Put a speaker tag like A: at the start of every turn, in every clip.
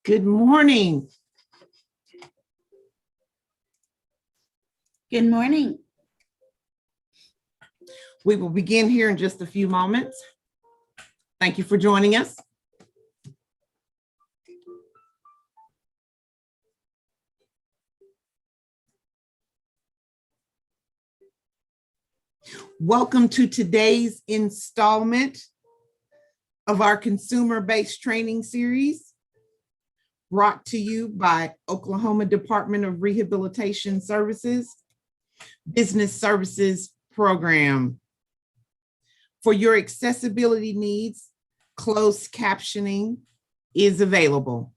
A: Good morning.
B: Good morning.
A: We will begin here in just a few moments. Thank you for joining us. Welcome to today's installment of our consumer-based training series, brought to you by Oklahoma Department of Rehabilitation Services Business Services Program. For your accessibility needs, closed captioning is available.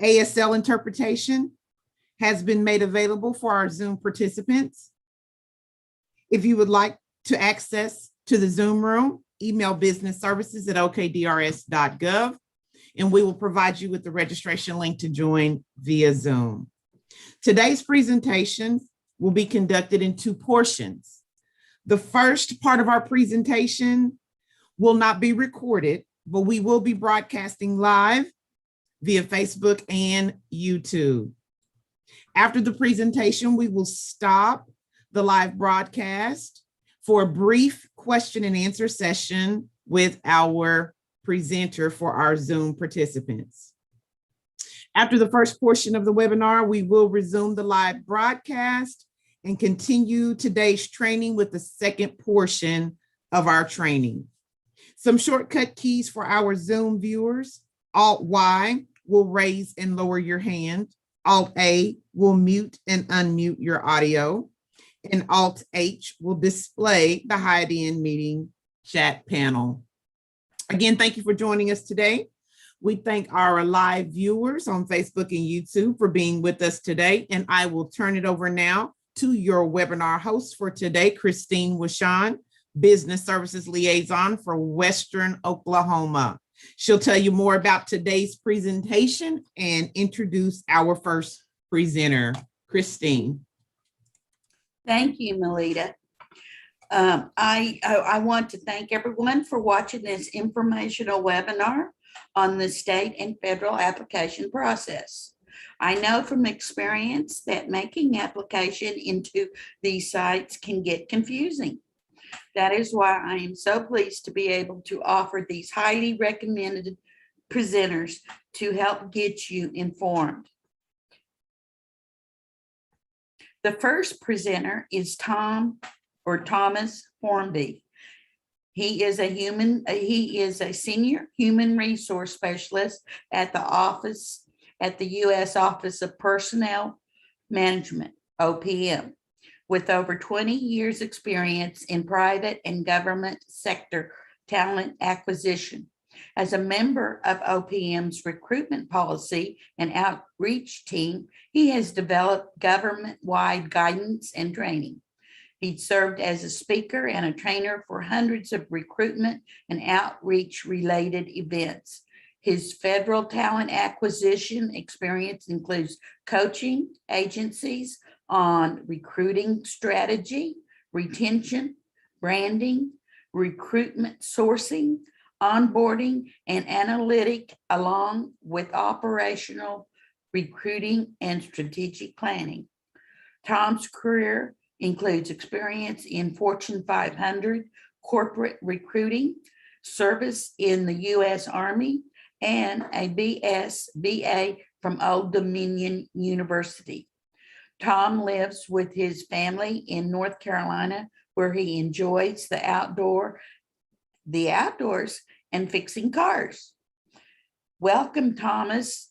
A: ASL interpretation has been made available for our Zoom participants. If you would like to access to the Zoom room, email businessservices@okdrs.gov, and we will provide you with the registration link to join via Zoom. Today's presentation will be conducted in two portions. The first part of our presentation will not be recorded, but we will be broadcasting live via Facebook and YouTube. After the presentation, we will stop the live broadcast for a brief question and answer session with our presenter for our Zoom participants. After the first portion of the webinar, we will resume the live broadcast and continue today's training with the second portion of our training. Some shortcut keys for our Zoom viewers: Alt-Y will raise and lower your hand. Alt-A will mute and unmute your audio. And Alt-H will display the hide-in meeting chat panel. Again, thank you for joining us today. We thank our live viewers on Facebook and YouTube for being with us today. And I will turn it over now to your webinar host for today, Christine Washon, Business Services Liaison for Western Oklahoma. She'll tell you more about today's presentation and introduce our first presenter, Christine.
B: Thank you, Melita. I want to thank everyone for watching this informational webinar on the state and federal application process. I know from experience that making application into these sites can get confusing. That is why I am so pleased to be able to offer these highly recommended presenters to help get you informed. The first presenter is Thomas Formby. He is a senior human resource specialist at the U.S. Office of Personnel Management, OPM, with over 20 years experience in private and government sector talent acquisition. As a member of OPM's recruitment policy and outreach team, he has developed government-wide guidance and training. He served as a speaker and a trainer for hundreds of recruitment and outreach-related events. His federal talent acquisition experience includes coaching agencies on recruiting strategy, retention, branding, recruitment sourcing, onboarding, and analytic, along with operational recruiting and strategic planning. Tom's career includes experience in Fortune 500 corporate recruiting, service in the U.S. Army, and a BA from Old Dominion University. Tom lives with his family in North Carolina, where he enjoys the outdoors and fixing cars. Welcome, Thomas.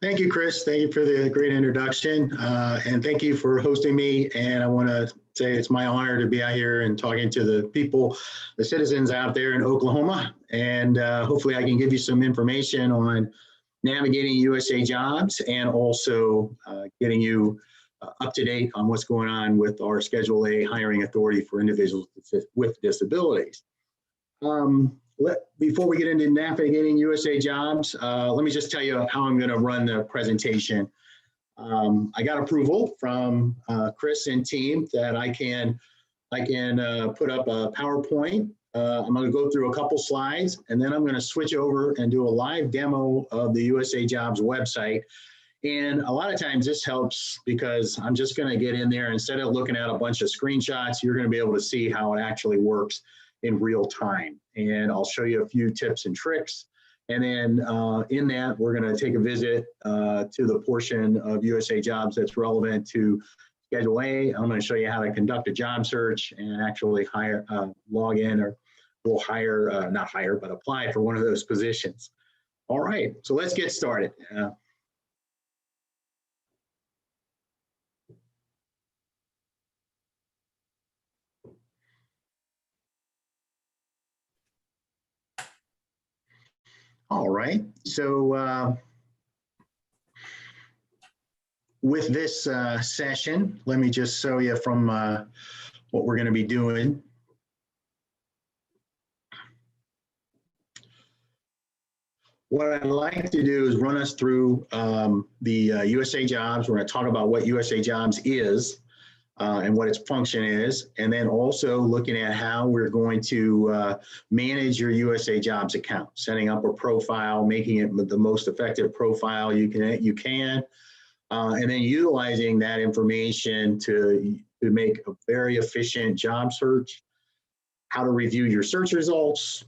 C: Thank you, Chris. Thank you for the great introduction, and thank you for hosting me. And I want to say it's my honor to be out here and talking to the people, the citizens out there in Oklahoma. And hopefully I can give you some information on navigating USA Jobs and also getting you up to date on what's going on with our Schedule A hiring authority for individuals with disabilities. Before we get into navigating USA Jobs, let me just tell you how I'm going to run the presentation. I got approval from Chris and team that I can put up a PowerPoint I'm going to go through a couple slides, and then I'm going to switch over and do a live demo of the USA Jobs website. And a lot of times this helps because I'm just going to get in there. Instead of looking at a bunch of screenshots, you're going to be able to see how it actually works in real time. And I'll show you a few tips and tricks. And then in that, we're going to take a visit to the portion of USA Jobs that's relevant to Schedule A. I'm going to show you how to conduct a job search and actually log in, or we'll not hire, but apply for one of those positions. All right, so let's get started. All right, so with this session, let me just show you from what we're going to be doing. What I'd like to do is run us through the USA Jobs. We're going to talk about what USA Jobs is and what its function is, and then also looking at how we're going to manage your USA Jobs account, setting up a profile, making it the most effective profile you can, and then utilizing that information to make a very efficient job search, how to review your search results,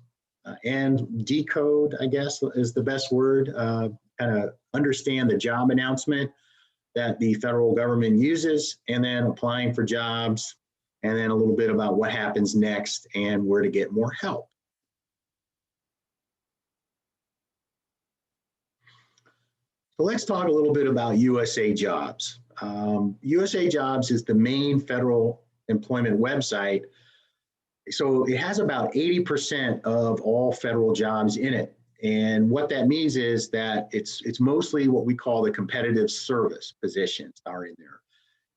C: and decode, I guess is the best word, kind of understand the job announcement that the federal government uses, and then applying for jobs, and then a little bit about what happens next and where to get more help. So let's talk a little bit about USA Jobs. USA Jobs is the main federal employment website. So it has about 80% of all federal jobs in it. And what that means is that it's mostly what we call the competitive service positions are in there.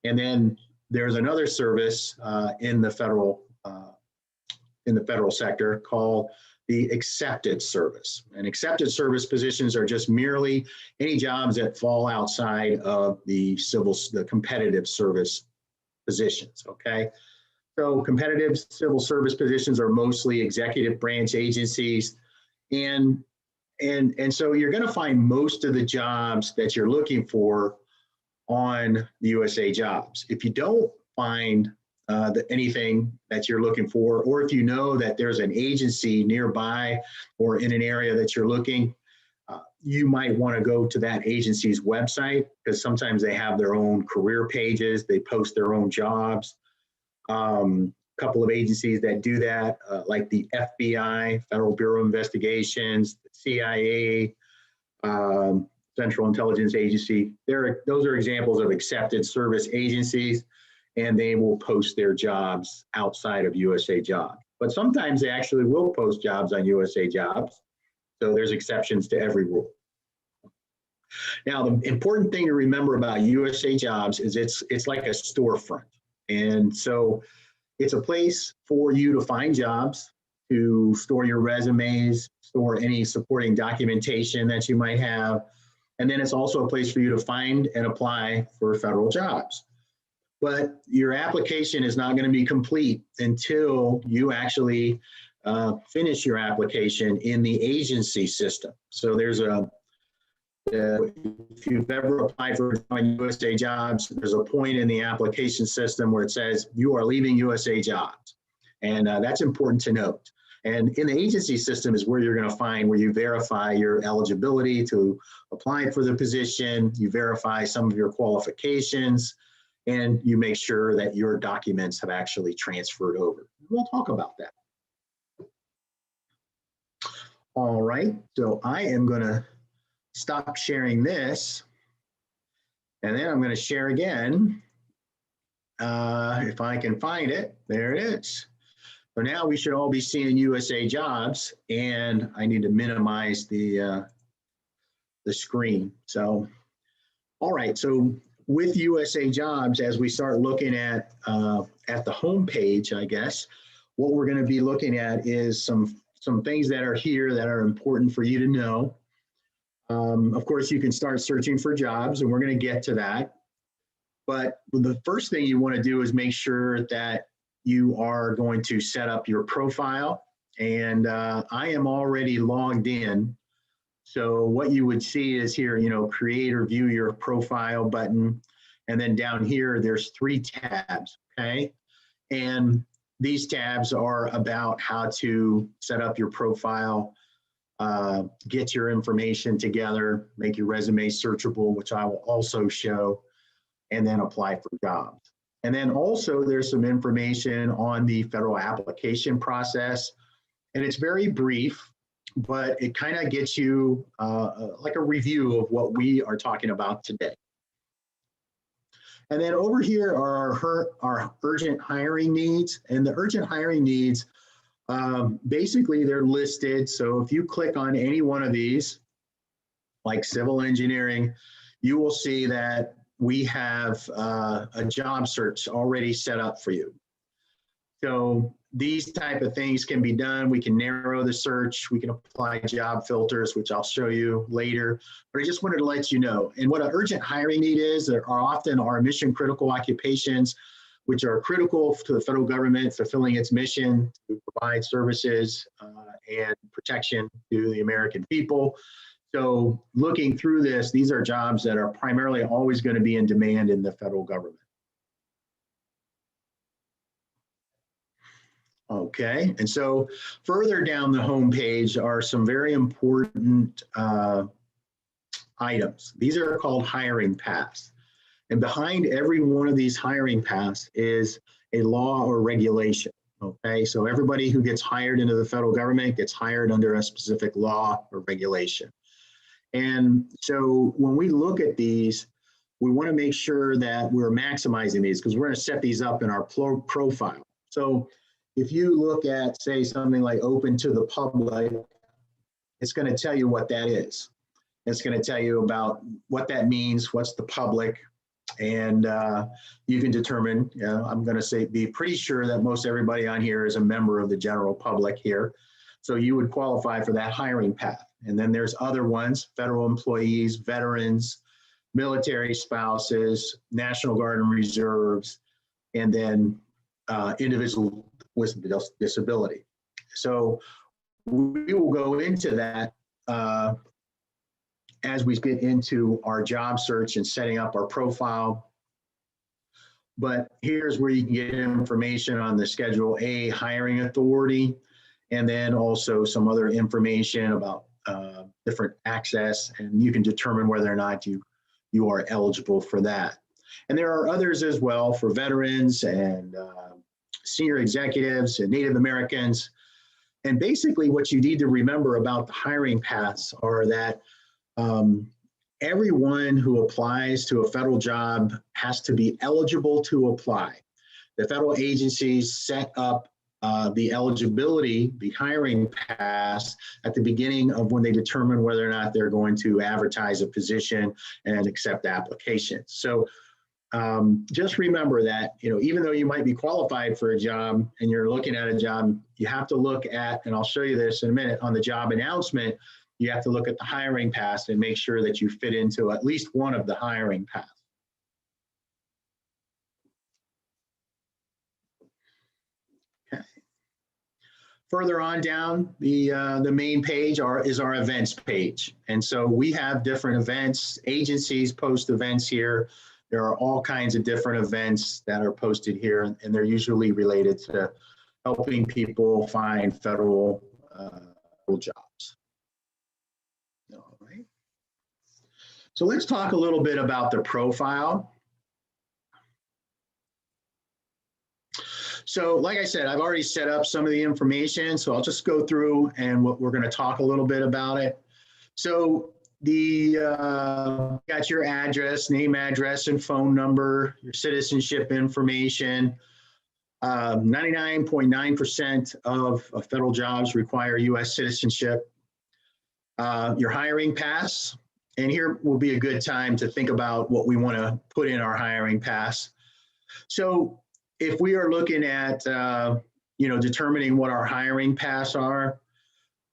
C: And then there's another service in the federal sector called the accepted service. And accepted service positions are just merely any jobs that fall outside of the competitive service positions, okay? So competitive civil service positions are mostly executive branch agencies. And so you're going to find most of the jobs that you're looking for on the USA Jobs. If you don't find anything that you're looking for, or if you know that there's an agency nearby or in an area that you're looking, you might want to go to that agency's website, because sometimes they have their own career pages, they post their own jobs. Couple of agencies that do that, like the FBI, Federal Bureau of Investigations, the CIA, Central Intelligence Agency. Those are examples of accepted service agencies, and they will post their jobs outside of USA Jobs. But sometimes they actually will post jobs on USA Jobs. So there's exceptions to every rule. Now, the important thing to remember about USA Jobs is it's like a storefront. And so it's a place for you to find jobs, to store your resumes, store any supporting documentation that you might have. And then it's also a place for you to find and apply for federal jobs. But your application is not going to be complete until you actually finish your application in the agency system. So there's if you've ever applied for USA Jobs, there's a point in the application system where it says you are leaving USA Jobs. And that's important to note. And in the agency system is where you're going to find where you verify your eligibility to apply for the position, you verify some of your qualifications, and you make sure that your documents have actually transferred over. We'll talk about that. All right, so I am going to stop sharing this, and then I'm going to share again. If I can find it, there it is. So now we should all be seeing USA Jobs, and I need to minimize the screen. So, all right, so with USA Jobs, as we start looking at the home page, I guess, what we're going to be looking at is some things that are here that are important for you to know. Of course, you can start searching for jobs, and we're going to get to that. But the first thing you want to do is make sure that you are going to set up your profile. and I am already logged in. So what you would see is here, create or view your profile button. And then down here, there's 3 tabs, okay? And these tabs are about how to set up your profile, get your information together, make your resume searchable, which I will also show, and then apply for jobs. And then also there's some information on the federal application process. And it's very brief, but it kind of gets you like a review of what we are talking about today. And then over here are our urgent hiring needs. And the urgent hiring needs, basically they're listed. So if you click on any one of these, like civil engineering, you will see that we have a job search already set up for you. So these type of things can be done. We can narrow the search. We can apply job filters, which I'll show you later. But I just wanted to let you know. And what an urgent hiring need is, there are often our mission critical occupations, which are critical to the federal government fulfilling its mission to provide services and protection to the American people. So looking through this, these are jobs that are primarily always going to be in demand in the federal government. Okay, and so further down the home page are some very important items. These are called hiring paths. And behind every one of these hiring paths is a law or regulation. Okay, so everybody who gets hired into the federal government gets hired under a specific law or regulation. And so when we look at these, we want to make sure that we're maximizing these because we're going to set these up in our profile. So if you look at, say, something like open to the public, it's going to tell you what that is. It's going to tell you about what that means, what's the public, and you can determine, I'm going to say, be pretty sure that most everybody on here is a member of the general public here. So you would qualify for that hiring path. And then there's other ones, federal employees, veterans, military spouses, National Guard and Reserves, and then individuals with disability. So we will go into that as we get into our job search and setting up our profile. But here's where you can get information on the Schedule A hiring authority, and then also some other information about different access, and you can determine whether or not you are eligible for that. And there are others as well for veterans and senior executives and Native Americans. And basically what you need to remember about the hiring paths are that everyone who applies to a federal job has to be eligible to apply. The federal agencies set up the eligibility, the hiring paths at the beginning of when they determine whether or not they're going to advertise a position and accept applications. So just remember that, even though you might be qualified for a job and you're looking at a job, you have to look at, and I'll show you this in a minute, on the job announcement, you have to look at the hiring paths and make sure that you fit into at least one of the hiring paths. Okay. Further on down the main page is our events page. And so we have different events, agencies post events here. There are all kinds of different events that are posted here, and they're usually related to helping people find federal jobs. All right. So let's talk a little bit about the profile. So like I said, I've already set up some of the information, so I'll just go through and we're going to talk a little bit about it. So got your address, name, address, and phone number, your citizenship information. 99.9% of federal jobs require U.S. citizenship. Your hiring paths, and here will be a good time to think about what we want to put in our hiring paths. So if we are looking at, determining what our hiring paths are,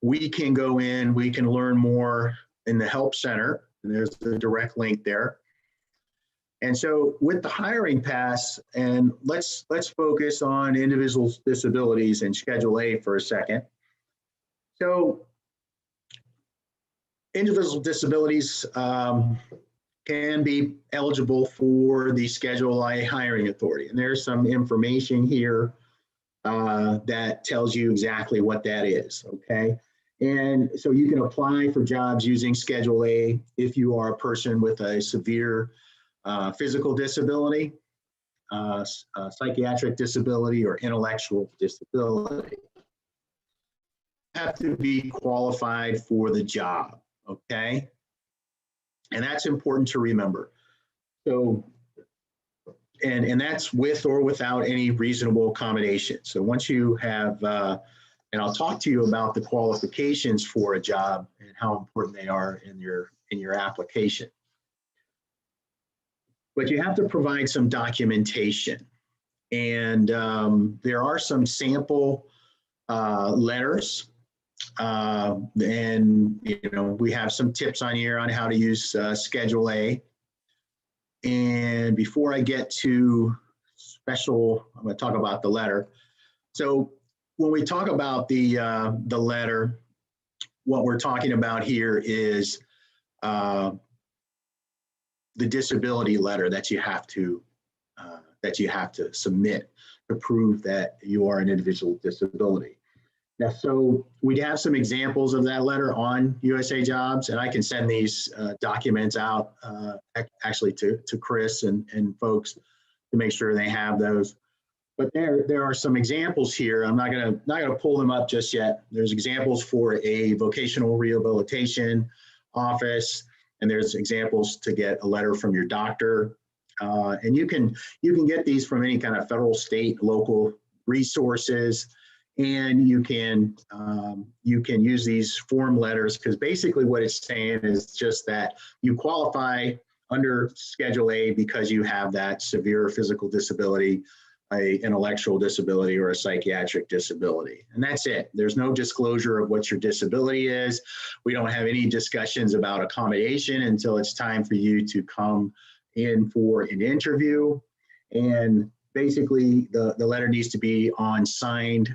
C: we can go in, we can learn more in the Help Center, and there's the direct link there. And so with the hiring paths, and let's focus on individuals' disabilities and Schedule A for a second. So individuals with disabilities can be eligible for the Schedule I hiring authority. And there's some information here that tells you exactly what that is, okay? And so you can apply for jobs using Schedule A if you are a person with a severe physical disability, psychiatric disability, or intellectual disability. You have to be qualified for the job, okay? And that's important to remember. So, and that's with or without any reasonable accommodation. So once you have, and I'll talk to you about the qualifications for a job and how important they are in your application. But you have to provide some documentation. And there are some sample letters. And we have some tips on here on how to use Schedule A. And before I get to special, I'm going to talk about the letter. So when we talk about the letter, what we're talking about here is the disability letter that you have to submit to prove that you are an individual with disability. Now, so we have some examples of that letter on USA Jobs, and I can send these documents out actually to Chris and folks to make sure they have those. But there are some examples here. I'm not gonna pull them up just yet. There's examples for a vocational rehabilitation office, and there's examples to get a letter from your doctor. And you can get these from any kind of federal, state, local resources. And you can use these form letters, because basically what it's saying is just that you qualify under Schedule A because you have that severe physical disability, an intellectual disability, or a psychiatric disability. And that's it. There's no disclosure of what your disability is. We don't have any discussions about accommodation until it's time for you to come in for an interview. And basically, the letter needs to be signed,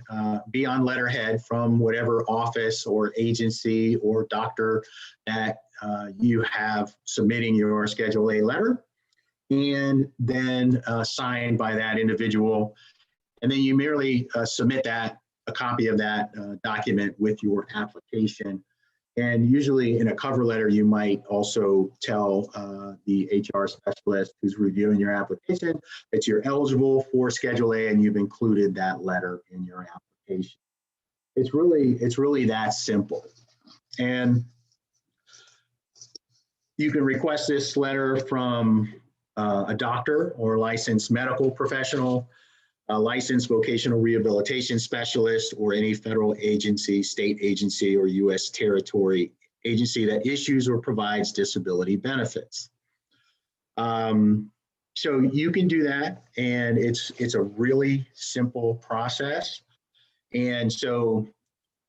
C: be on letterhead from whatever office or agency or doctor that you have submitting your Schedule A letter, and then signed by that individual. And then you merely submit a copy of that document with your application. And usually in a cover letter, you might also tell the HR specialist who's reviewing your application that you're eligible for Schedule A and you've included that letter in your application. It's really that simple. And you can request this letter from a doctor or licensed medical professional, a licensed vocational rehabilitation specialist, or any federal agency, state agency, or U.S. territory agency that issues or provides disability benefits. So you can do that, and it's a really simple process. And so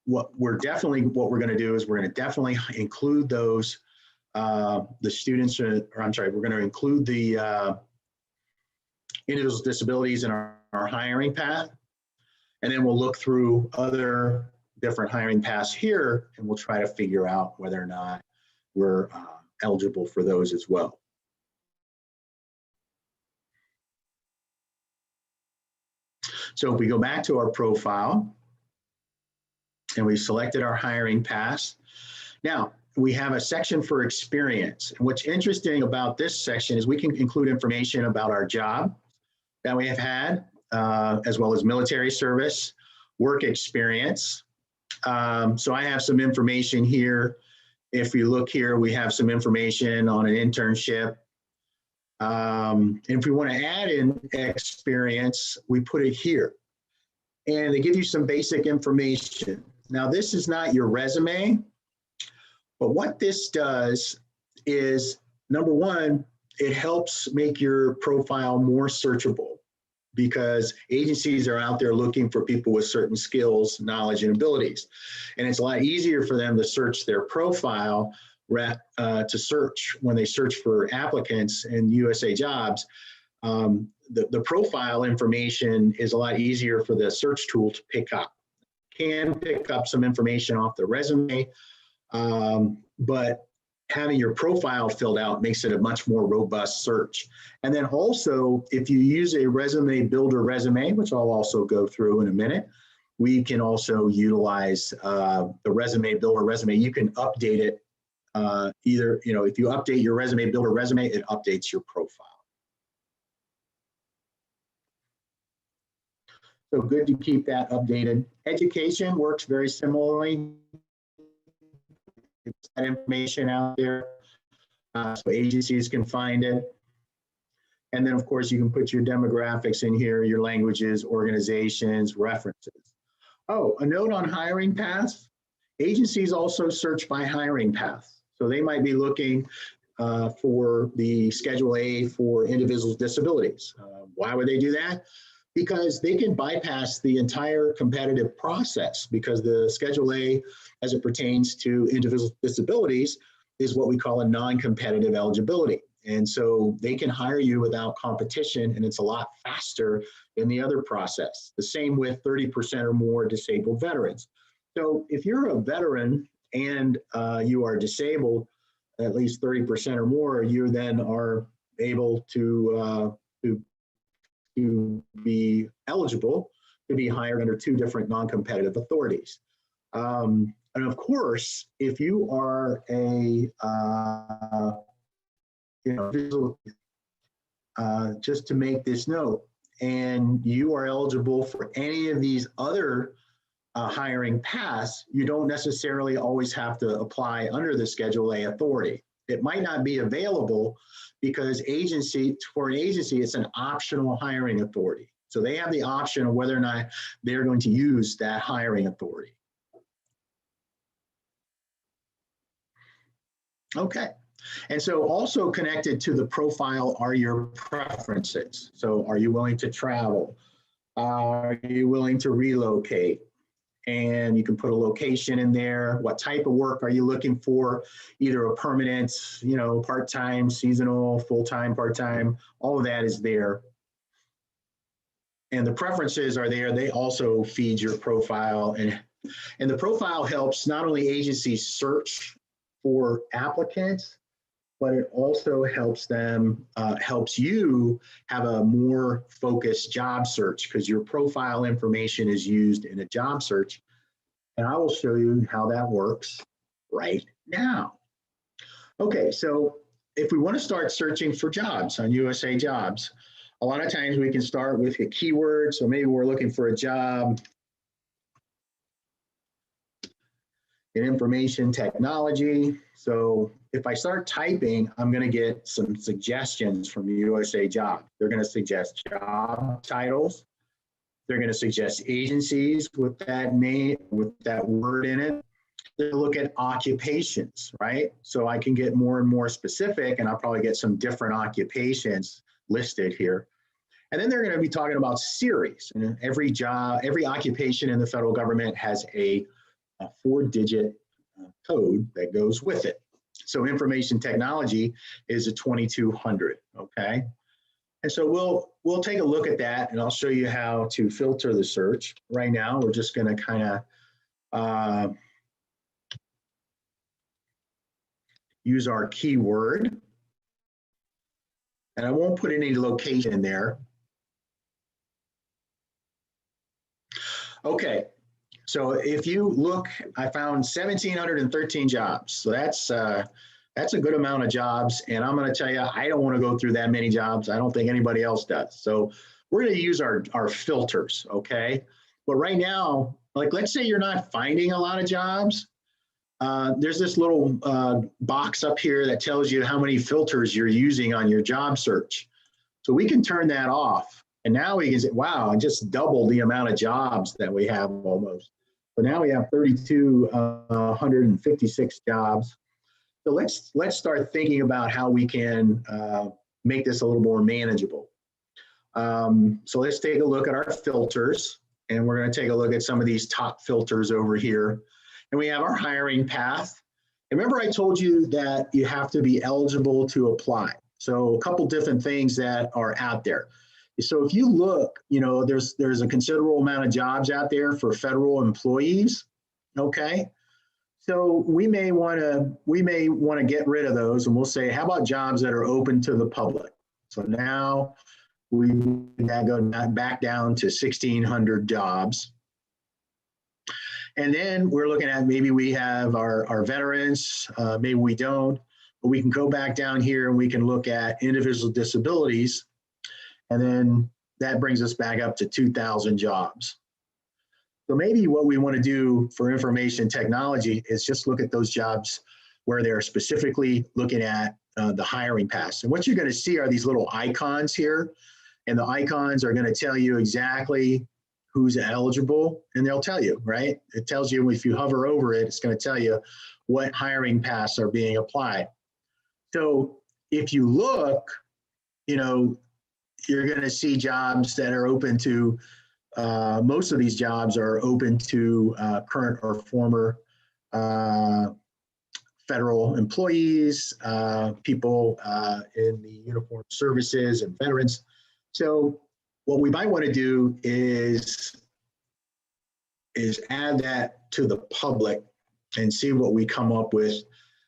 C: what we're going to do is we're going to definitely include those the students, we're going to include the individuals with disabilities in our hiring path. And then we'll look through other different hiring paths here, and we'll try to figure out whether or not we're eligible for those as well. So if we go back to our profile and we selected our hiring paths, now we have a section for experience. And what's interesting about this section is we can include information about our job that we have had, as well as military service, work experience. So I have some information here. If you look here, we have some information on an internship. And if we want to add in experience, we put it here. And they give you some basic information. Now, this is not your resume, but what this does is, number one, it helps make your profile more searchable, because agencies are out there looking for people with certain skills, knowledge, and abilities. And it's a lot easier for them to search their profile to search when they search for applicants in USA Jobs. The profile information is a lot easier for the search tool to pick up. can pick up some information off the resume, but having your profile filled out makes it a much more robust search. And then also, if you use a resume builder resume, which I'll also go through in a minute, we can also utilize the resume builder resume. You can update it either, if you update your resume builder resume, it updates your profile. So good to keep that updated. Education works very similarly. It's that information out there so agencies can find it. And then of course you can put your demographics in here, your languages, organizations, references. Oh, a note on hiring paths. Agencies also search by hiring paths. So they might be looking for the Schedule A for individuals with disabilities. Why would they do that? Because they can bypass the entire competitive process, because the Schedule A, as it pertains to individuals with disabilities, is what we call a non-competitive eligibility. And so they can hire you without competition, and it's a lot faster than the other process. The same with 30% or more disabled veterans. So if you're a veteran and you are disabled, at least 30% or more, you then are able to be eligible to be hired under two different non-competitive authorities. And of course, if you are a, just to make this note, and you are eligible for any of these other hiring paths, you don't necessarily always have to apply under the Schedule A authority. It might not be available because for an agency, it's an optional hiring authority. So they have the option of whether or not they're going to use that hiring authority. Okay. And so also connected to the profile are your preferences. So are you willing to travel? Are you willing to relocate? And you can put a location in there. What type of work are you looking for? Either a permanent, part-time, seasonal, full-time, part-time, all of that is there. And the preferences are there. They also feed your profile. And the profile helps not only agencies search for applicants, but it also helps them, helps you have a more focused job search, because your profile information is used in a job search. And I will show you how that works right now. Okay, so if we want to start searching for jobs on USA Jobs, a lot of times we can start with a keyword. So maybe we're looking for a job in information technology. So if I start typing, I'm going to get some suggestions from USA Jobs. They're going to suggest job titles. They're going to suggest agencies with that name, with that word in it. They'll look at occupations, right? So I can get more and more specific, and I'll probably get some different occupations listed here. And then they're going to be talking about series. And every job, every occupation in the federal government has a 4-digit code that goes with it. So information technology is a 2200, okay? And so we'll take a look at that, and I'll show you how to filter the search. Right now, we're just going to kind of use our keyword. And I won't put any location in there. Okay. So if you look, I found 1,713 jobs. So that's a good amount of jobs. And I'm going to tell you, I don't want to go through that many jobs. I don't think anybody else does. So we're going to use our filters, okay? But right now, like let's say you're not finding a lot of jobs. There's this little box up here that tells you how many filters you're using on your job search. So we can turn that off. And now we can say, wow, I just doubled the amount of jobs that we have almost. So now we have 3,256 jobs. So let's start thinking about how we can make this a little more manageable. So let's take a look at our filters, and we're going to take a look at some of these top filters over here. And we have our hiring path. And remember I told you that you have to be eligible to apply. So a couple different things that are out there. So if you look, there's a considerable amount of jobs out there for federal employees. Okay. So we may want to get rid of those, and we'll say, how about jobs that are open to the public? So now we go back down to 1,600 jobs. And then we're looking at, maybe we have our veterans, maybe we don't, but we can go back down here and we can look at individual disabilities. And then that brings us back up to 2,000 jobs. So maybe what we want to do for information technology is just look at those jobs where they're specifically looking at the hiring paths. And what you're going to see are these little icons here. And the icons are going to tell you exactly who's eligible, and they'll tell you, right? It tells you, if you hover over it, it's going to tell you what hiring paths are being applied. So if you look, you're going to see jobs that are open to, most of these jobs are open to current or former federal employees, people in the uniformed services and veterans. So what we might want to do is add that to the public and see what we come up with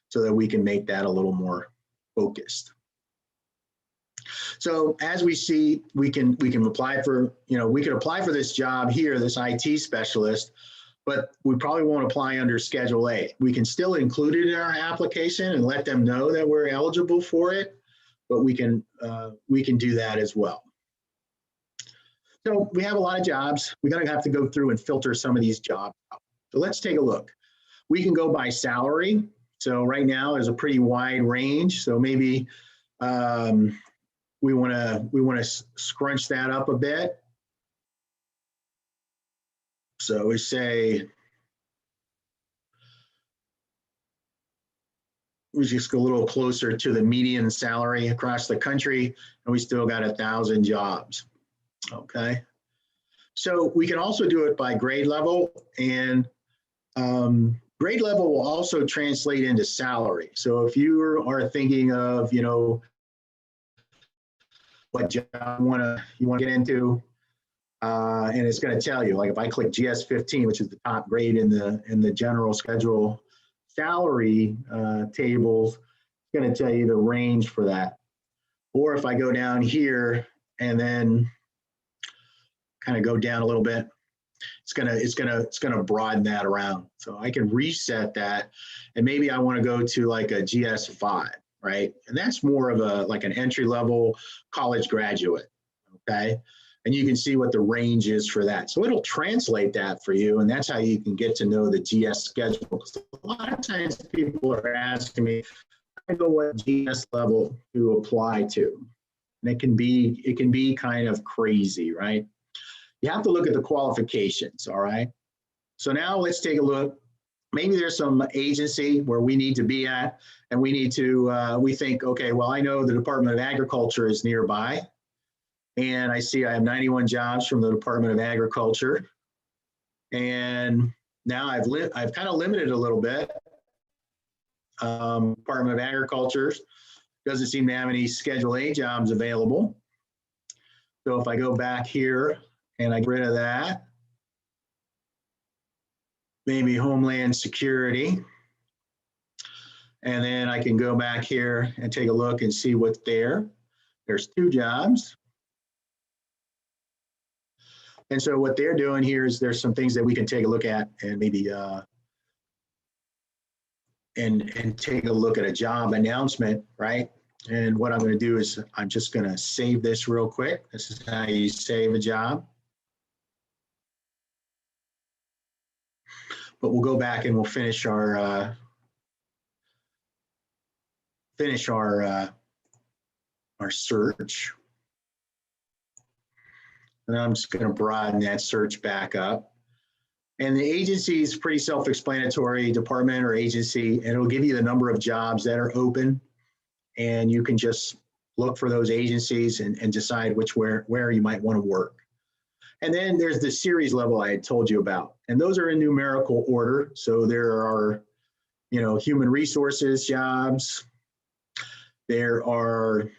C: so that we can make that a little more focused. So as we see, we can apply for, we could apply for this job here, this IT specialist, but we probably won't apply under Schedule A. We can still include it in our application and let them know that we're eligible for it, but we can do that as well. So we have a lot of jobs. We're going to have to go through and filter some of these jobs out. So let's take a look. We can go by salary. So right now there's a pretty wide range. So maybe we want to scrunch that up a bit. So we say, we just go a little closer to the median salary across the country, and we still got 1,000 jobs. Okay. So we can also do it by grade level, and grade level will also translate into salary. So if you are thinking of, what job you want to get into, and it's going to tell you, like if I click GS 15, which is the top grade in the general schedule salary tables, it's going to tell you the range for that. Or if I go down here and then kind of go down a little bit, it's gonna broaden that around. So I can reset that, and maybe I want to go to like a GS 5, right? And that's more of like an entry level college graduate, okay? And you can see what the range is for that. So it'll translate that for you, and that's how you can get to know the GS schedule. Because a lot of times people are asking me, I know what GS level to apply to, and it can be kind of crazy, right? You have to look at the qualifications, all right? So now let's take a look. Maybe there's some agency where we need to be at, and we need to, we think, okay, well, I know the Department of Agriculture is nearby, and I see I have 91 jobs from the Department of Agriculture. And now I've kind of limited a little bit. Department of Agriculture doesn't seem to have any Schedule A jobs available. So if I go back here, and I get rid of that. Maybe Homeland Security. And then I can go back here and take a look and see what's there. There's 2 jobs. And so what they're doing here is there's some things that we can take a look at, and maybe and take a look at a job announcement, right? And what I'm going to do is I'm just going to save this real quick. This is how you save a job. But we'll go back and we'll finish our search. And I'm just going to broaden that search back up. And the agency is pretty self-explanatory, department or agency, and it'll give you the number of jobs that are open. And you can just look for those agencies and decide where you might want to work. And then there's the series level I had told you about, and those are in numerical order. So there are, human resources jobs. There are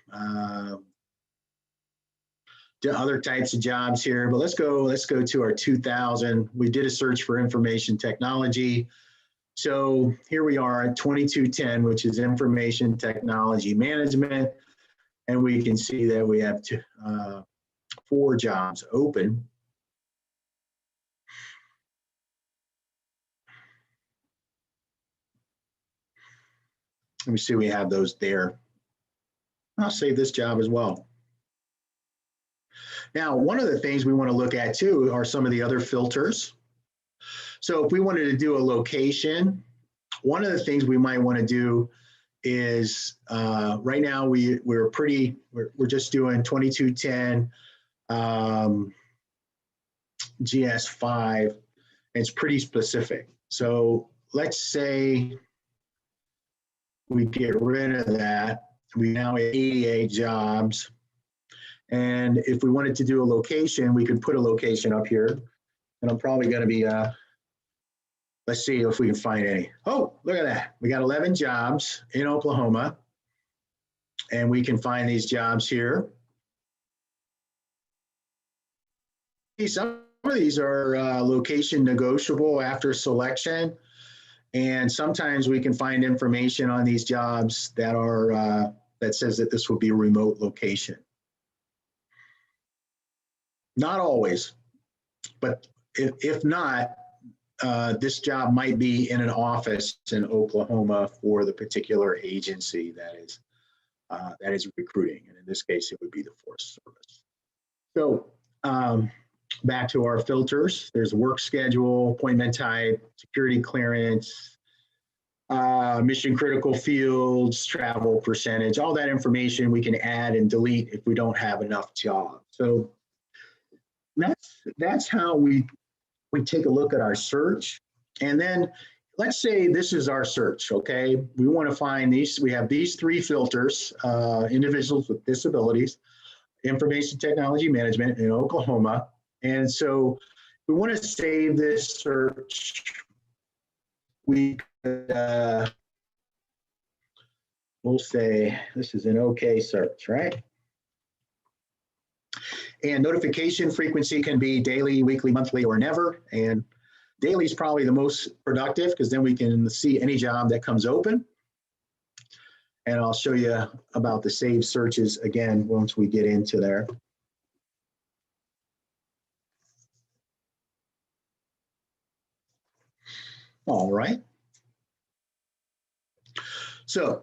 C: other types of jobs here, but let's go to our 2000. We did a search for information technology. So here we are at 2210, which is information technology management. And we can see that we have 4 jobs open. Let me see, we have those there. I'll save this job as well. Now, one of the things we want to look at too are some of the other filters. So if we wanted to do a location, one of the things we might want to do is right now we're just doing 2210 GS5. It's pretty specific. So let's say we get rid of that. We now have 88 jobs. And if we wanted to do a location, we could put a location up here. And I'm probably going to be, let's see if we can find any. Oh, look at that. We got 11 jobs in Oklahoma. And we can find these jobs here. Some of these are location negotiable after selection. And sometimes we can find information on these jobs that are that says that this will be a remote location. Not always, but if not, this job might be in an office in Oklahoma for the particular agency that is recruiting. And in this case, it would be the Forest Service. So back to our filters, there's work schedule, appointment type, security clearance, mission critical fields, travel percentage, all that information we can add and delete if we don't have enough jobs. So that's how we take a look at our search. And then let's say this is our search, okay? We want to find these, we have these 3 filters, individuals with disabilities, information technology management in Oklahoma. And so we want to save this search. We could, we'll say this is an okay search, right? And notification frequency can be daily, weekly, monthly, or never. And daily is probably the most productive because then we can see any job that comes open. And I'll show you about the saved searches again once we get into there. All right. So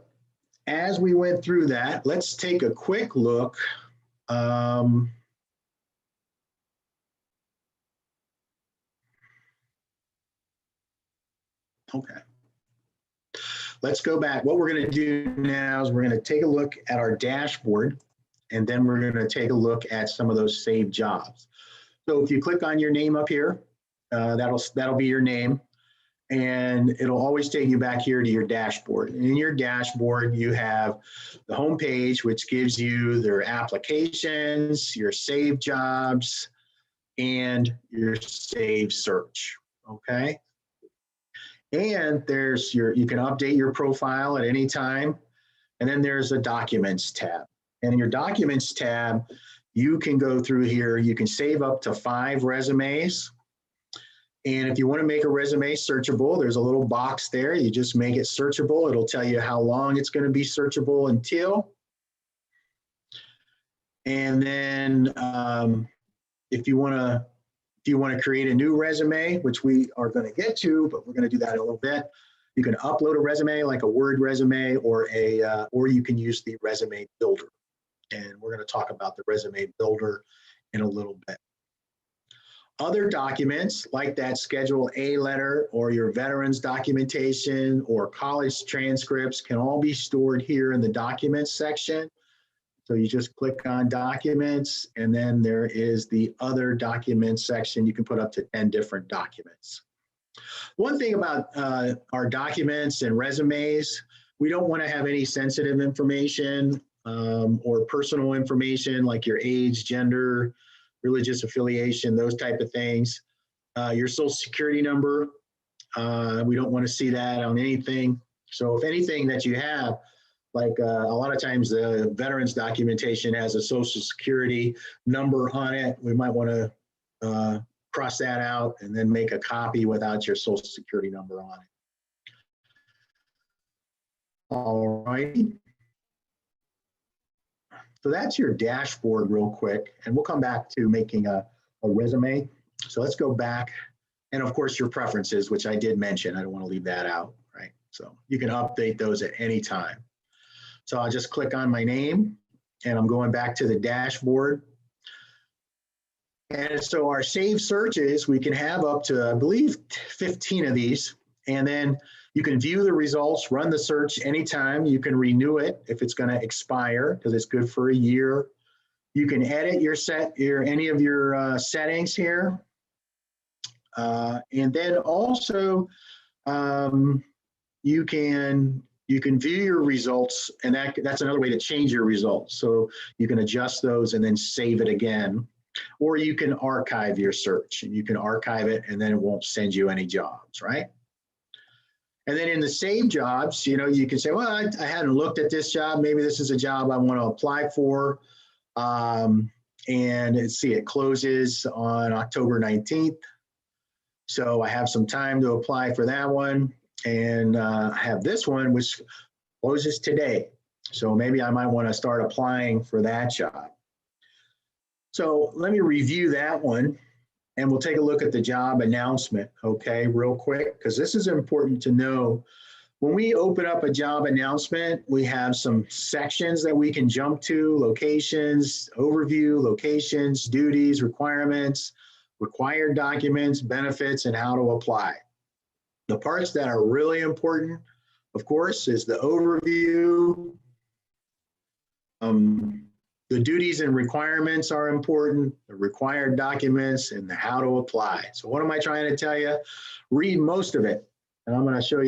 C: as we went through that, let's take a quick look. Okay. Let's go back. What we're going to do now is we're going to take a look at our dashboard, and then we're going to take a look at some of those saved jobs. So if you click on your name up here, that'll be your name, and it'll always take you back here to your dashboard. And in your dashboard, you have the home page, which gives you their applications, your saved jobs, and your saved search. Okay. And there's you can update your profile at any time. And then there's a documents tab. And in your documents tab, you can go through here. You can save up to 5 resumes. And if you want to make a resume searchable, there's a little box there. You just make it searchable. It'll tell you how long it's going to be searchable until. And then if you want to create a new resume, which we are going to get to, but we're going to do that in a little bit. You can upload a resume like a Word resume or you can use the resume builder. And we're going to talk about the resume builder in a little bit. Other documents like that Schedule A letter or your veterans documentation or college transcripts can all be stored here in the documents section. So you just click on documents, and then there is the other documents section. You can put up to 10 different documents. One thing about our documents and resumes, we don't want to have any sensitive information or personal information like your age, gender, religious affiliation, those type of things. Your social security number, we don't want to see that on anything. So if anything that you have Like a lot of times the veterans documentation has a social security number on it. We might want to cross that out and then make a copy without your social security number on it. All right. So that's your dashboard real quick, and we'll come back to making a resume. So let's go back. And of course, your preferences, which I did mention. I don't want to leave that out, right? So you can update those at any time. So I'll just click on my name, and I'm going back to the dashboard. And so our saved searches, we can have up to, I believe, 15 of these. And then you can view the results, run the search anytime. You can renew it if it's going to expire, because it's good for a year. You can edit any of your settings here. And then also you can view your results, and that's another way to change your results. So you can adjust those and then save it again, or you can archive your search, and you can archive it and then it won't send you any jobs, right? And then in the save jobs, you know, you can say, well, I hadn't looked at this job. Maybe this is a job I want to apply for. And let's see, it closes on October 19th. So I have some time to apply for that one. And I have this one, which closes today. So maybe I might want to start applying for that job. So let me review that one, and we'll take a look at the job announcement, okay, real quick, because this is important to know. When we open up a job announcement, we have some sections that we can jump to: locations, overview, locations, duties, requirements, required documents, benefits, and how to apply. The parts that are really important, of course, is the overview. The duties and requirements are important, the required documents, and the how to apply. So what am I trying to tell you? Read most of it, and I'm going to show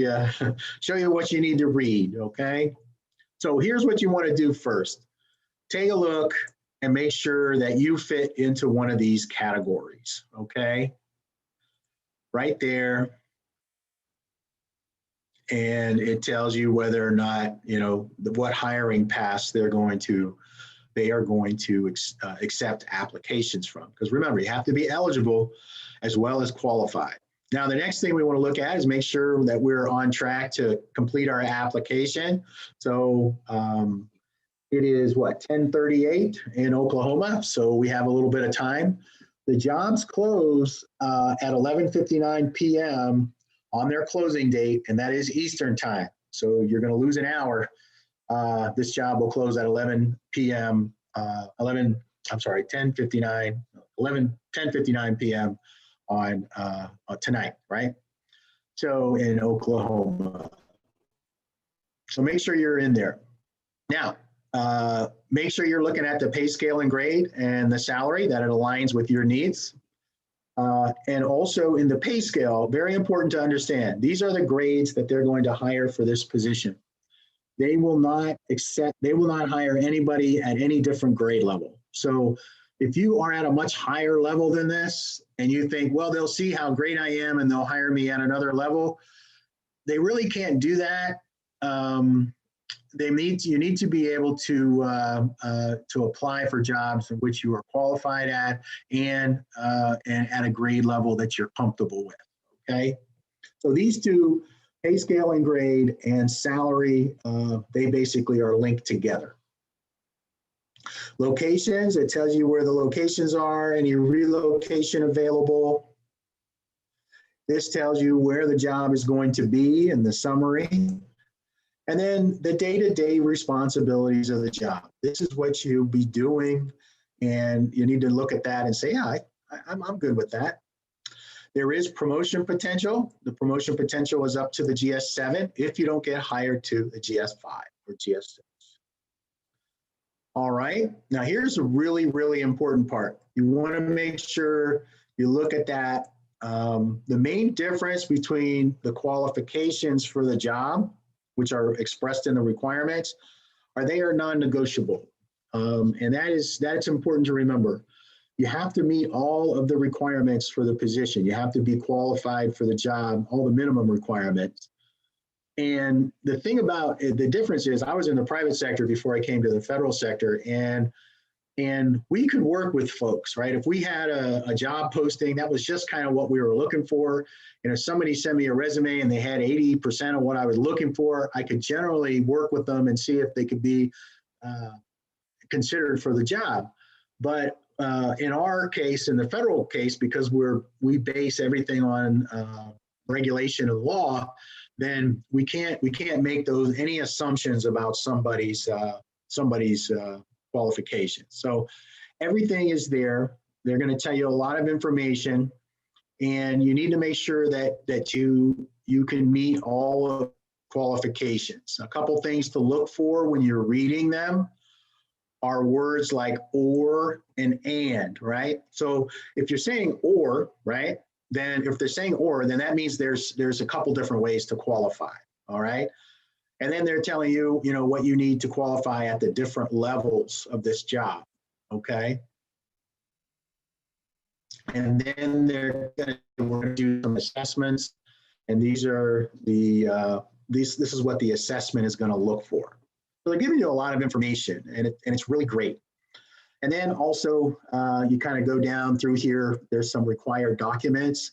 C: you what you need to read, okay? So here's what you want to do first. Take a look and make sure that you fit into one of these categories, okay? Right there. And it tells you whether or not, you know, what hiring paths they are going to accept applications from. Because remember, you have to be eligible as well as qualified. Now, the next thing we want to look at is make sure that we're on track to complete our application. So it is what, 10:38 in Oklahoma. So we have a little bit of time. The jobs close at 11:59 p.m. on their closing date, and that is Eastern time. So you're going to lose an hour. This job will close at 11 p.m. 10:59 p.m. on tonight, right? So in Oklahoma. So make sure you're in there. Now, make sure you're looking at the pay scale and grade and the salary, that it aligns with your needs. And also in the pay scale, very important to understand, these are the grades that they're going to hire for this position. They will not hire anybody at any different grade level. So if you are at a much higher level than this and you think, well, they'll see how great I am and they'll hire me at another level, they really can't do that. You need to be able to apply for jobs in which you are qualified at and at a grade level that you're comfortable with, okay? So these two, pay scale and grade and salary, they basically are linked together. Locations, it tells you where the locations are, any relocation available. This tells you where the job is going to be in the summary. And then the day-to-day responsibilities of the job. This is what you'll be doing, and you need to look at that and say, yeah, I'm good with that. There is promotion potential. The promotion potential is up to the GS7 if you don't get hired to the GS5 or GS6. All right, now here's a really, really important part. You want to make sure you look at that. The main difference between the qualifications for the job, which are expressed in the requirements, they are non-negotiable. And that's important to remember. You have to meet all of the requirements for the position. You have to be qualified for the job, all the minimum requirements. And the thing about the difference is I was in the private sector before I came to the federal sector, and we could work with folks, right? If we had a job posting, that was just kind of what we were looking for. And if somebody sent me a resume and they had 80% of what I was looking for, I could generally work with them and see if they could be considered for the job. But in our case, in the federal case, because we base everything on regulation of law, then we can't make any assumptions about somebody's qualifications. So everything is there. They're going to tell you a lot of information, and you need to make sure that you can meet all of qualifications. A couple things to look for when you're reading them are words like or and, right? So if you're saying or, right, then if they're saying or, then that means there's a couple different ways to qualify, all right? And then they're telling you, what you need to qualify at the different levels of this job, okay? And then we're going to do some assessments, and these are this is what the assessment is going to look for. So they're giving you a lot of information, and it's really great. And then also, you kind of go down through here, there's some required documents.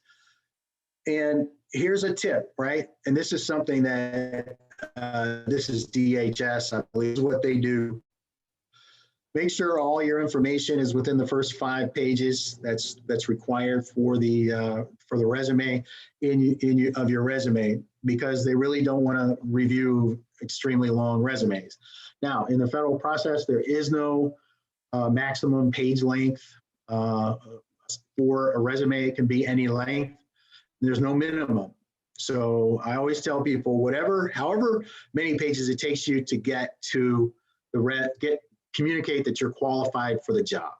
C: And here's a tip, right? And this is something that, this is DHS, I believe is what they do. Make sure all your information is within the first 5 pages that's required for the resume of your resume, because they really don't want to review extremely long resumes. Now, in the federal process, there is no maximum page length for a resume. It can be any length. There's no minimum. So I always tell people, however many pages it takes you to get to communicate that you're qualified for the job.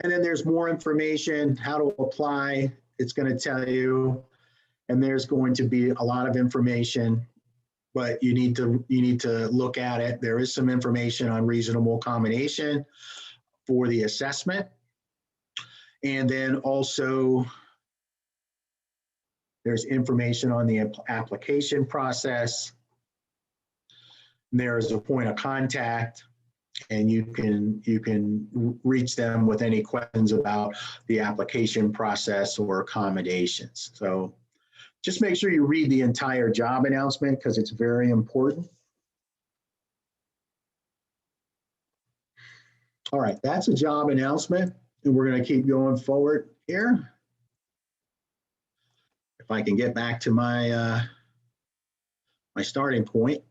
C: And then there's more information, how to apply. It's going to tell you, and there's going to be a lot of information, but you need to look at it. There is some information on reasonable accommodation for the assessment. And then also there's information on the application process. There is a point of contact, and you can reach them with any questions about the application process or accommodations. So just make sure you read the entire job announcement, because it's very important. All right, that's a job announcement, and we're going to keep going forward here. If I can get back to my my starting point.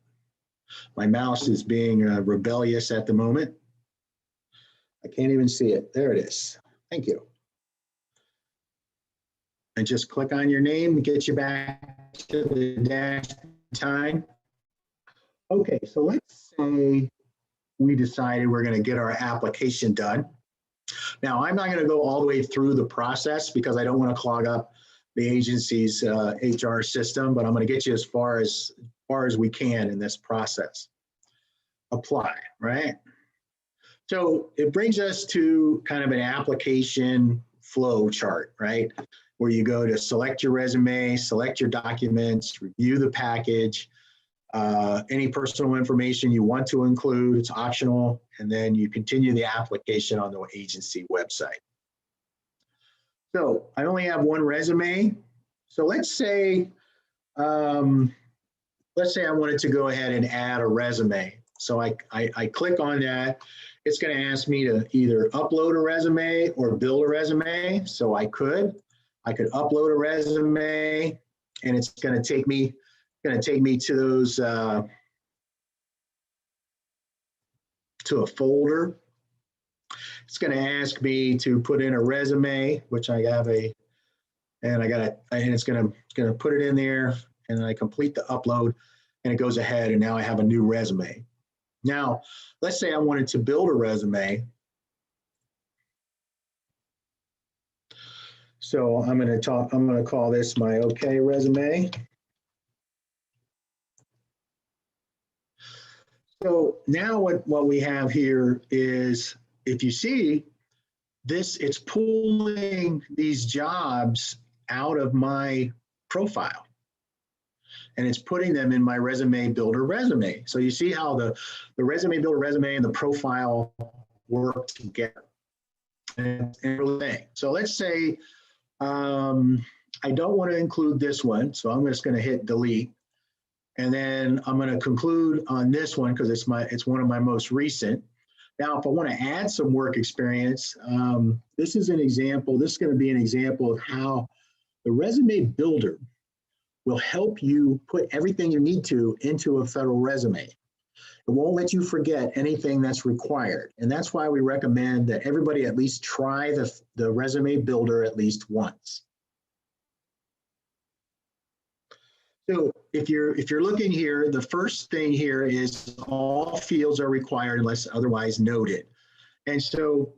C: My mouse is being rebellious at the moment. I can't even see it. There it is. Thank you. And just click on your name to get you back to the dash time. Okay, so let's say we decided we're going to get our application done. Now, I'm not going to go all the way through the process because I don't want to clog up the agency's HR system, but I'm going to get you as far as we can in this process. Apply, right? So it brings us to kind of an application flow chart, right? Where you go to select your resume, select your documents, review the package, any personal information you want to include, it's optional, and then you continue the application on the agency website. So I only have one resume. So let's say I wanted to go ahead and add a resume. So I click on that. It's going to ask me to either upload a resume or build a resume. So I could upload a resume, and it's going to take me to those to a folder. It's going to ask me to put in a resume, which I have and it's going to put it in there, and I complete the upload, and it goes ahead, and now I have a new resume. Now, let's say I wanted to build a resume. So I'm going to call this my OK resume. So now what we have here is, if you see this, it's pulling these jobs out of my profile. and it's putting them in my resume builder resume. So you see how the resume builder resume and the profile work together. And everything. So let's say I don't want to include this one, so I'm just going to hit delete. And then I'm going to conclude on this one because it's one of my most recent. Now, if I want to add some work experience, this is an example. This is going to be an example of how the resume builder will help you put everything you need to into a federal resume. It won't let you forget anything that's required. And that's why we recommend that everybody at least try the resume builder at least once. So if you're looking here, the first thing here is all fields are required unless otherwise noted. And so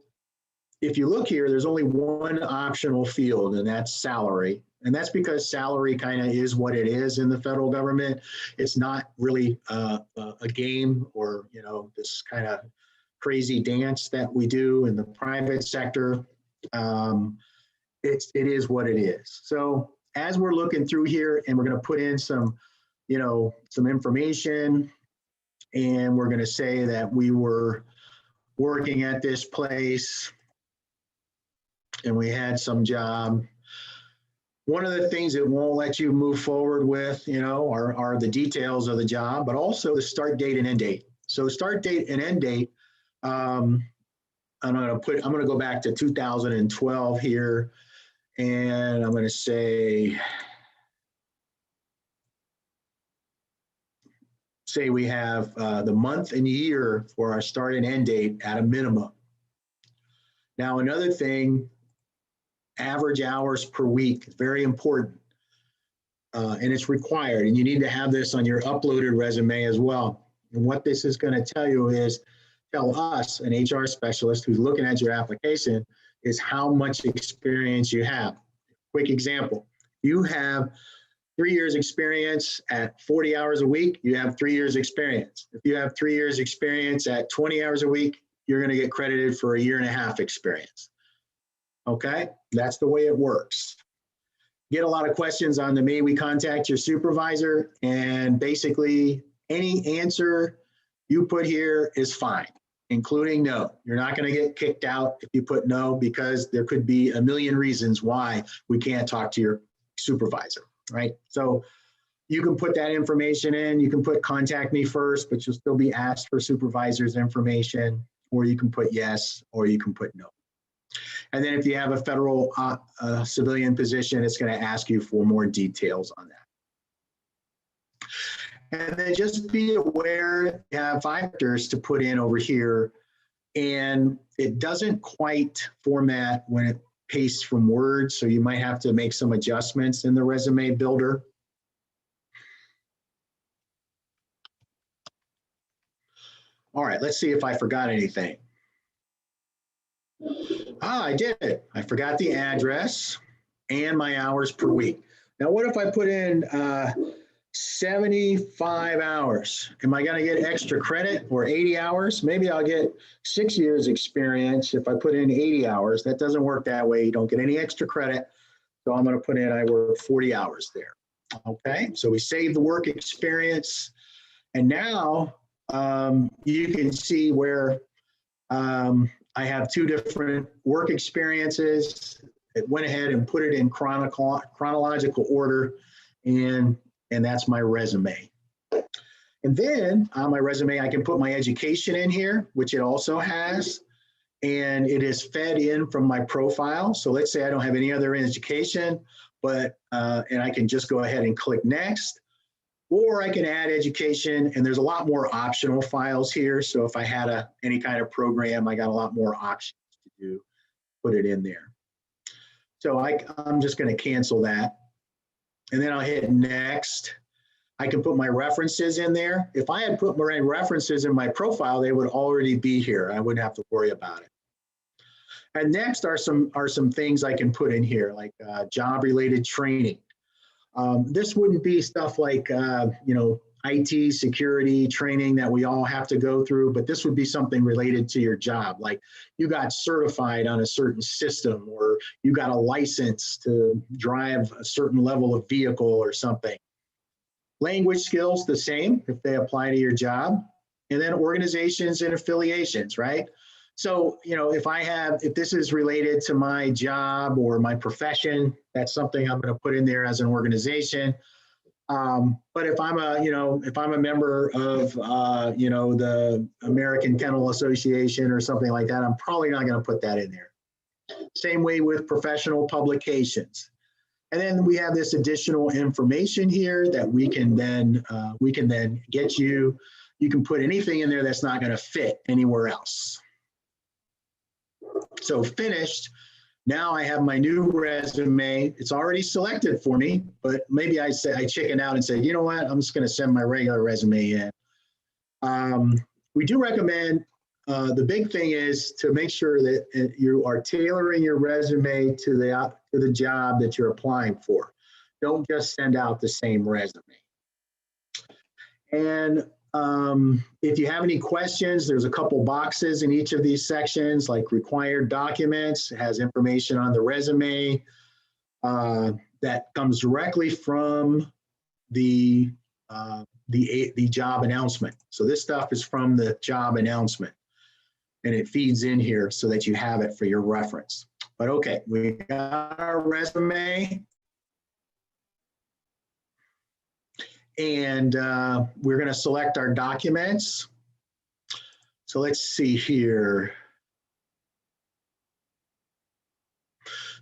C: if you look here, there's only one optional field, and that's salary. And that's because salary kind of is what it is in the federal government. It's not really a game or, you know, this kind of crazy dance that we do in the private sector. It is what it is. So as we're looking through here, and we're going to put in some, you know, some information, and we're going to say that we were working at this place and we had some job. One of the things it won't let you move forward with, you know, are the details of the job, but also the start date and end date. So start date and end date, I'm going to go back to 2012 here, and I'm going to say we have the month and year for our start and end date at a minimum. Now, another thing, average hours per week is very important, and it's required, and you need to have this on your uploaded resume as well. And what this is going to tell us, an HR specialist who's looking at your application, is how much experience you have. Quick example, you have 3 years experience at 40 hours a week, you have 3 years experience. If you have 3 years experience at 20 hours a week, you're going to get credited for 1.5 years experience. Okay, that's the way it works. Get a lot of questions on the May we contact your supervisor, and basically any answer you put here is fine, including no. You're not going to get kicked out if you put no, because there could be a million reasons why we can't talk to your supervisor, right? So you can put that information in. You can put contact me first, but you'll still be asked for supervisor's information, or you can put yes, or you can put no. And then if you have a federal civilian position, it's going to ask you for more details on that. And then just be aware you have 5 factors to put in over here, and it doesn't quite format when it pastes from Word, so you might have to make some adjustments in the resume builder. All right, let's see if I forgot anything. I did. I forgot the address and my hours per week. Now, what if I put in 75 hours? Am I going to get extra credit, or 80 hours? Maybe I'll get 6 years experience if I put in 80 hours. That doesn't work that way. You don't get any extra credit. So I'm going to put in, I work 40 hours there. Okay, so we save the work experience. And now you can see where I have 2 different work experiences. It went ahead and put it in chronological order, and that's my resume. And then on my resume, I can put my education in here, which it also has, and it is fed in from my profile. So let's say I don't have any other education, but and I can just go ahead and click next. Or I can add education, and there's a lot more optional files here. So if I had any kind of program, I got a lot more options to put it in there. So I'm just going to cancel that. And then I'll hit next. I can put my references in there. If I had put my references in my profile, they would already be here. I wouldn't have to worry about it. And next are some things I can put in here, like job-related training. This wouldn't be stuff like, IT security training that we all have to go through, but this would be something related to your job. Like you got certified on a certain system, or you got a license to drive a certain level of vehicle or something. Language skills, the same if they apply to your job. And then organizations and affiliations, right? So, if this is related to my job or my profession, that's something I'm going to put in there as an organization. But if I'm a member of, the American Kennel Association or something like that, I'm probably not going to put that in there. Same way with professional publications. And then we have this additional information here that we can then get you. You can put anything in there that's not going to fit anywhere else. So finished. Now I have my new resume. It's already selected for me, but maybe I chicken out and say, you know what, I'm just going to send my regular resume in. We do recommend, the big thing is to make sure that you are tailoring your resume to the job that you're applying for. Don't just send out the same resume. And if you have any questions, there's a couple boxes in each of these sections, like required documents. It has information on the resume that comes directly from the job announcement. So this stuff is from the job announcement, and it feeds in here so that you have it for your reference. But okay, we got our resume. And we're going to select our documents. So let's see here.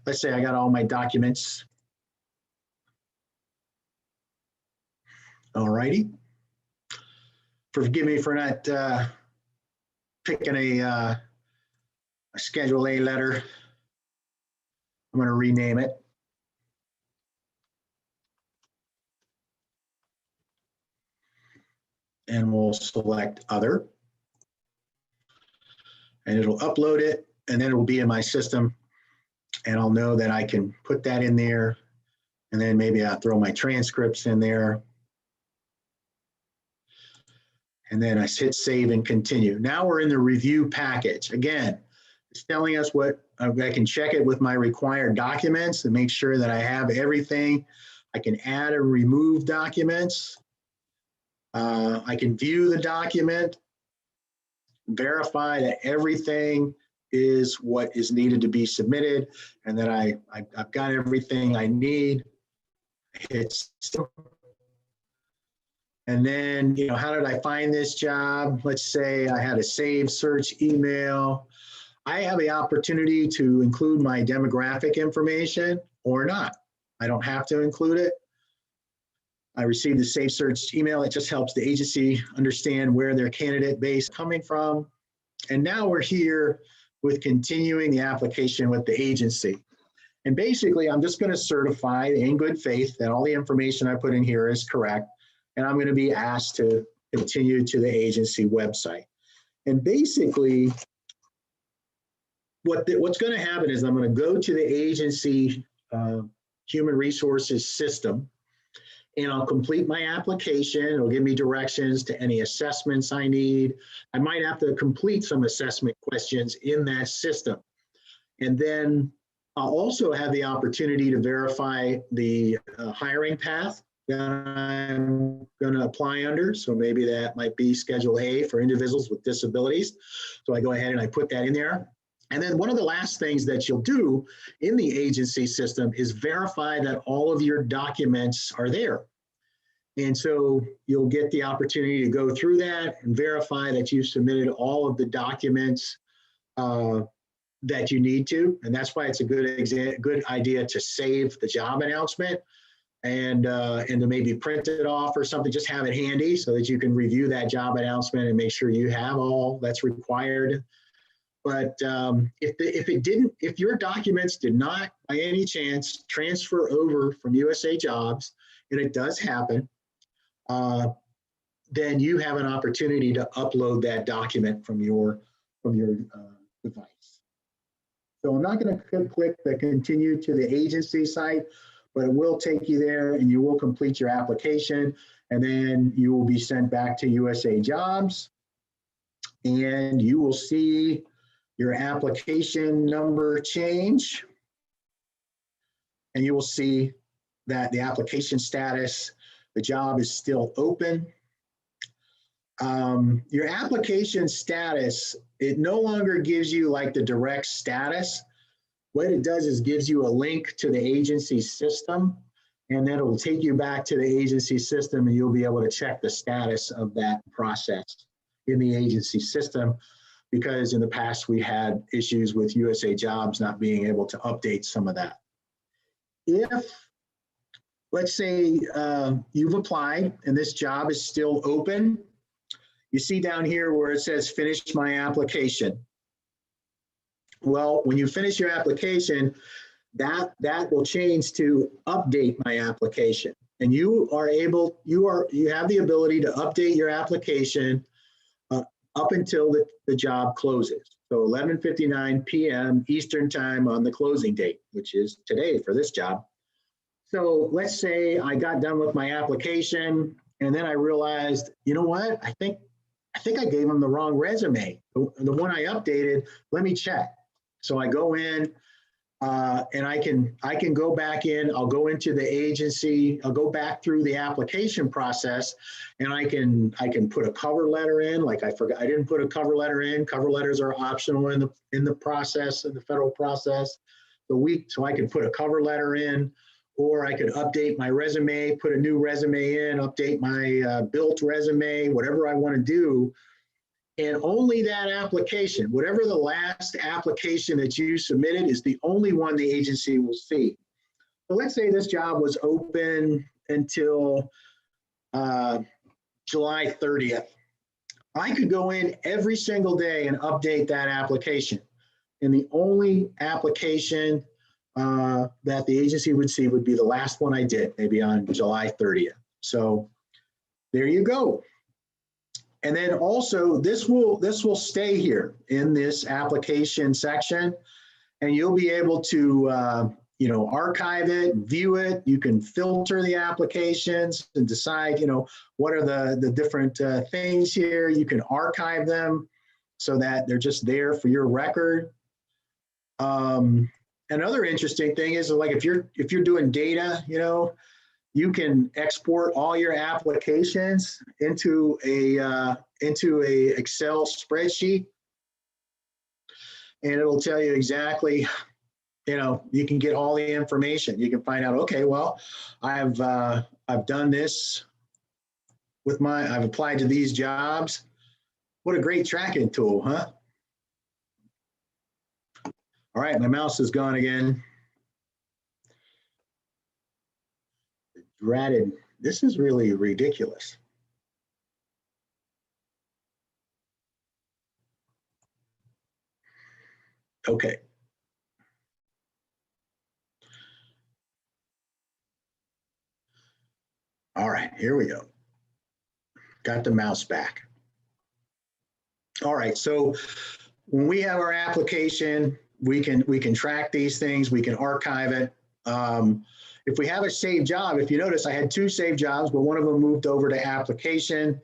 C: Let's say I got all my documents. All righty. Forgive me for not picking a Schedule A letter. I'm going to rename it. And we'll select other, and it'll upload it, and then it will be in my system, and I'll know that I can put that in there, and then maybe I'll throw my transcripts in there, and then I hit save and continue. Now we're in the review package. Again, it's telling us what I can check it with my required documents to make sure that I have everything. I can add or remove documents. I can view the document, verify that everything is what is needed to be submitted, and that I've got everything I need. And then, how did I find this job? Let's say I had a saved search email. I have the opportunity to include my demographic information or not. I don't have to include it. I received the Safe Search email. It just helps the agency understand where their candidate base is coming from. And now we're here with continuing the application with the agency. And basically, I'm just going to certify in good faith that all the information I put in here is correct. And I'm going to be asked to continue to the agency website. And basically, what's going to happen is I'm going to go to the agency human resources system, and I'll complete my application. It'll give me directions to any assessments I need. I might have to complete some assessment questions in that system. And then I'll also have the opportunity to verify the hiring path that I'm going to apply under. So maybe that might be Schedule A for individuals with disabilities. So I go ahead and I put that in there. And then one of the last things that you'll do in the agency system is verify that all of your documents are there. And so you'll get the opportunity to go through that and verify that you've submitted all of the documents that you need to. And that's why it's a good idea to save the job announcement and to maybe print it off or something. Just have it handy so that you can review that job announcement and make sure you have all that's required. But if your documents did not by any chance transfer over from USA Jobs, and it does happen, then you have an opportunity to upload that document from your device. So I'm not going to click the continue to the agency site, but it will take you there and you will complete your application, and then you will be sent back to USA Jobs, and you will see your application number change, and you will see that the application status The job is still open. Your application status, it no longer gives you like the direct status. What it does is gives you a link to the agency system, and then it will take you back to the agency system, and you'll be able to check the status of that process in the agency system, because in the past we had issues with USA Jobs not being able to update some of that. If, let's say you've applied and this job is still open, you see down here where it says finish my application. Well, when you finish your application, that will change to update my application. And you have the ability to update your application up until the job closes. So 11:59 p.m. Eastern time on the closing date, which is today for this job. So let's say I got done with my application and then I realized, you know what? I think I gave them the wrong resume. The one I updated, let me check. So I go in and I can go back in, I'll go into the agency, I'll go back through the application process, and I can put a cover letter in. Like I didn't put a cover letter in. Cover letters are optional in the process, in the federal process. So I can put a cover letter in, or I could update my resume, put a new resume in, update my built resume, whatever I want to do. And only that application, whatever the last application that you submitted, is the only one the agency will see. So let's say this job was open until July 30th. I could go in every single day and update that application. And the only application that the agency would see would be the last one I did, maybe on July 30th. So there you go. And then also this will stay here in this application section, and you'll be able to archive it, view it. You can filter the applications and decide what are the different things here. You can archive them so that they're just there for your record. Another interesting thing is, like, if you're doing data, you can export all your applications into a Excel spreadsheet, and it'll tell you exactly, you can get all the information. You can find out, okay, well, I've done this with I've applied to these jobs. What a great tracking tool, huh? All right, my mouse is gone again. Dreaded. This is really ridiculous. Okay. All right, here we go. Got the mouse back. All right, so when we have our application, we can track these things, we can archive it. If we have a saved job, if you notice, I had two saved jobs, but one of them moved over to application,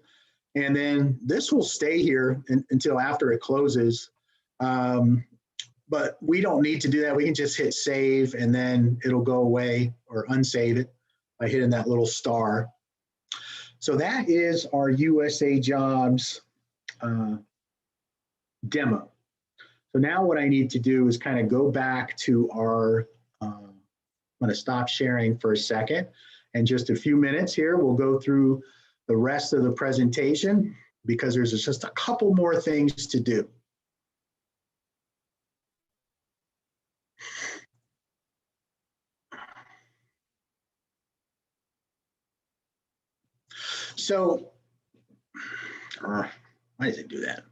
C: and then this will stay here until after it closes. But we don't need to do that. We can just hit save, and then it'll go away, or unsave it by hitting that little star. So that is our USA Jobs demo. So now what I need to do is kind of go back to our, I'm going to stop sharing for a second. And just a few minutes here, we'll go through the rest of the presentation, because there's just a couple more things to do. So, why does it do that?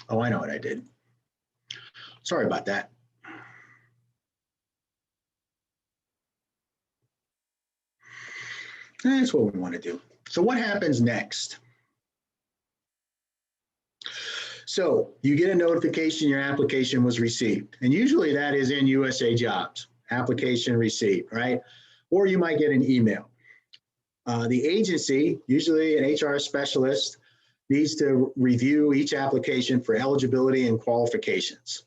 C: Oh, I know what I did. Sorry about that. That's what we want to do. So what happens next? So you get a notification your application was received. And usually that is in USA Jobs, application received, right? Or you might get an email. The agency, usually an HR specialist, needs to review each application for eligibility and qualifications.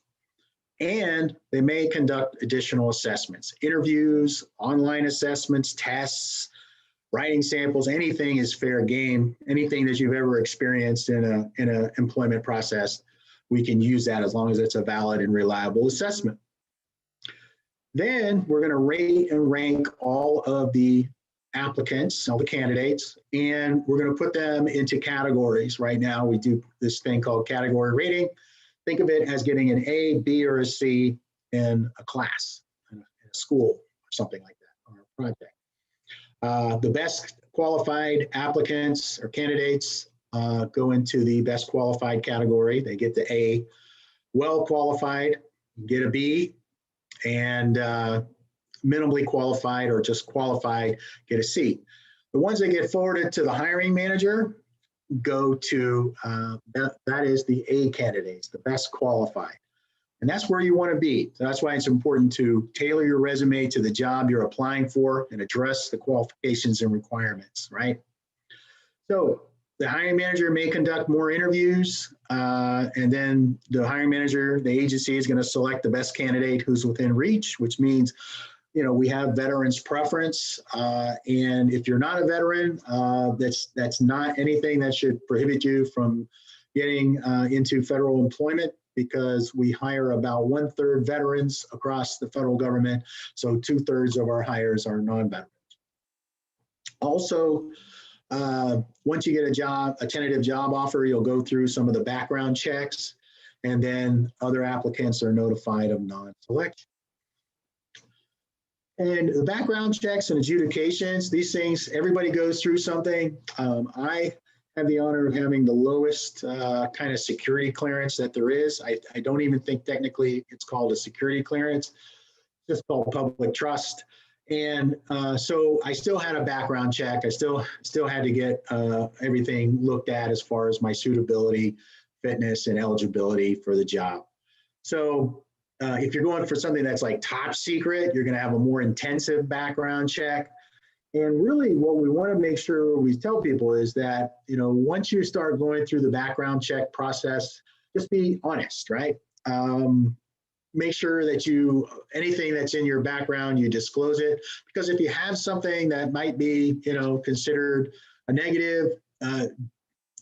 C: And they may conduct additional assessments, interviews, online assessments, tests, writing samples. Anything is fair game. Anything that you've ever experienced in an employment process, we can use that as long as it's a valid and reliable assessment. Then we're going to rate and rank all of the applicants, all the candidates, and we're going to put them into categories. Right now, we do this thing called category rating. Think of it as getting an A, B, or a C in a class, in a school, or something like that, or a project. The best qualified applicants or candidates go into the best qualified category. They get the A. Well qualified get a B, and minimally qualified or just qualified get a C. The ones that get forwarded to the hiring manager go to, that is the A candidates, the best qualified. And that's where you want to be. So that's why it's important to tailor your resume to the job you're applying for and address the qualifications and requirements, right? So the hiring manager may conduct more interviews, and then the hiring manager, the agency, is going to select the best candidate who's within reach, which means, we have veterans preference. And if you're not a veteran, that's not anything that should prohibit you from getting into federal employment, because we hire about 1/3 veterans across the federal government. So 2/3 of our hires are non-veterans. Also, once you get a tentative job offer, you'll go through some of the background checks, and then other applicants are notified of non-selection. And the background checks and adjudications, these things, everybody goes through something. I have the honor of having the lowest kind of security clearance that there is. I don't even think technically it's called a security clearance. It's just called public trust. And so I still had a background check. I still had to get everything looked at as far as my suitability, fitness, and eligibility for the job. So if you're going for something that's like top secret, you're going to have a more intensive background check. And really what we want to make sure we tell people is that, once you start going through the background check process, just be honest, right? Make sure that anything that's in your background, you disclose it. Because if you have something that might be, considered a negative,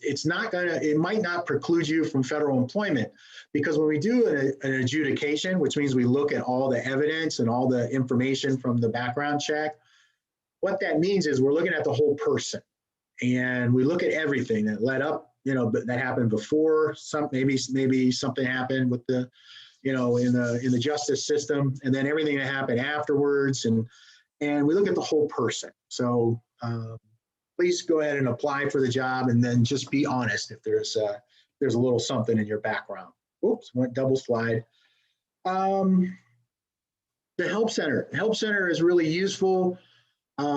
C: it might not preclude you from federal employment. Because when we do an adjudication, which means we look at all the evidence and all the information from the background check, what that means is we're looking at the whole person, and we look at everything that led up, that happened before, maybe something happened with the, in the justice system, and then everything that happened afterwards, and we look at the whole person. So please go ahead and apply for the job, and then just be honest if there's a little something in your background. Oops, went double slide. The Help Center. Help Center is really useful.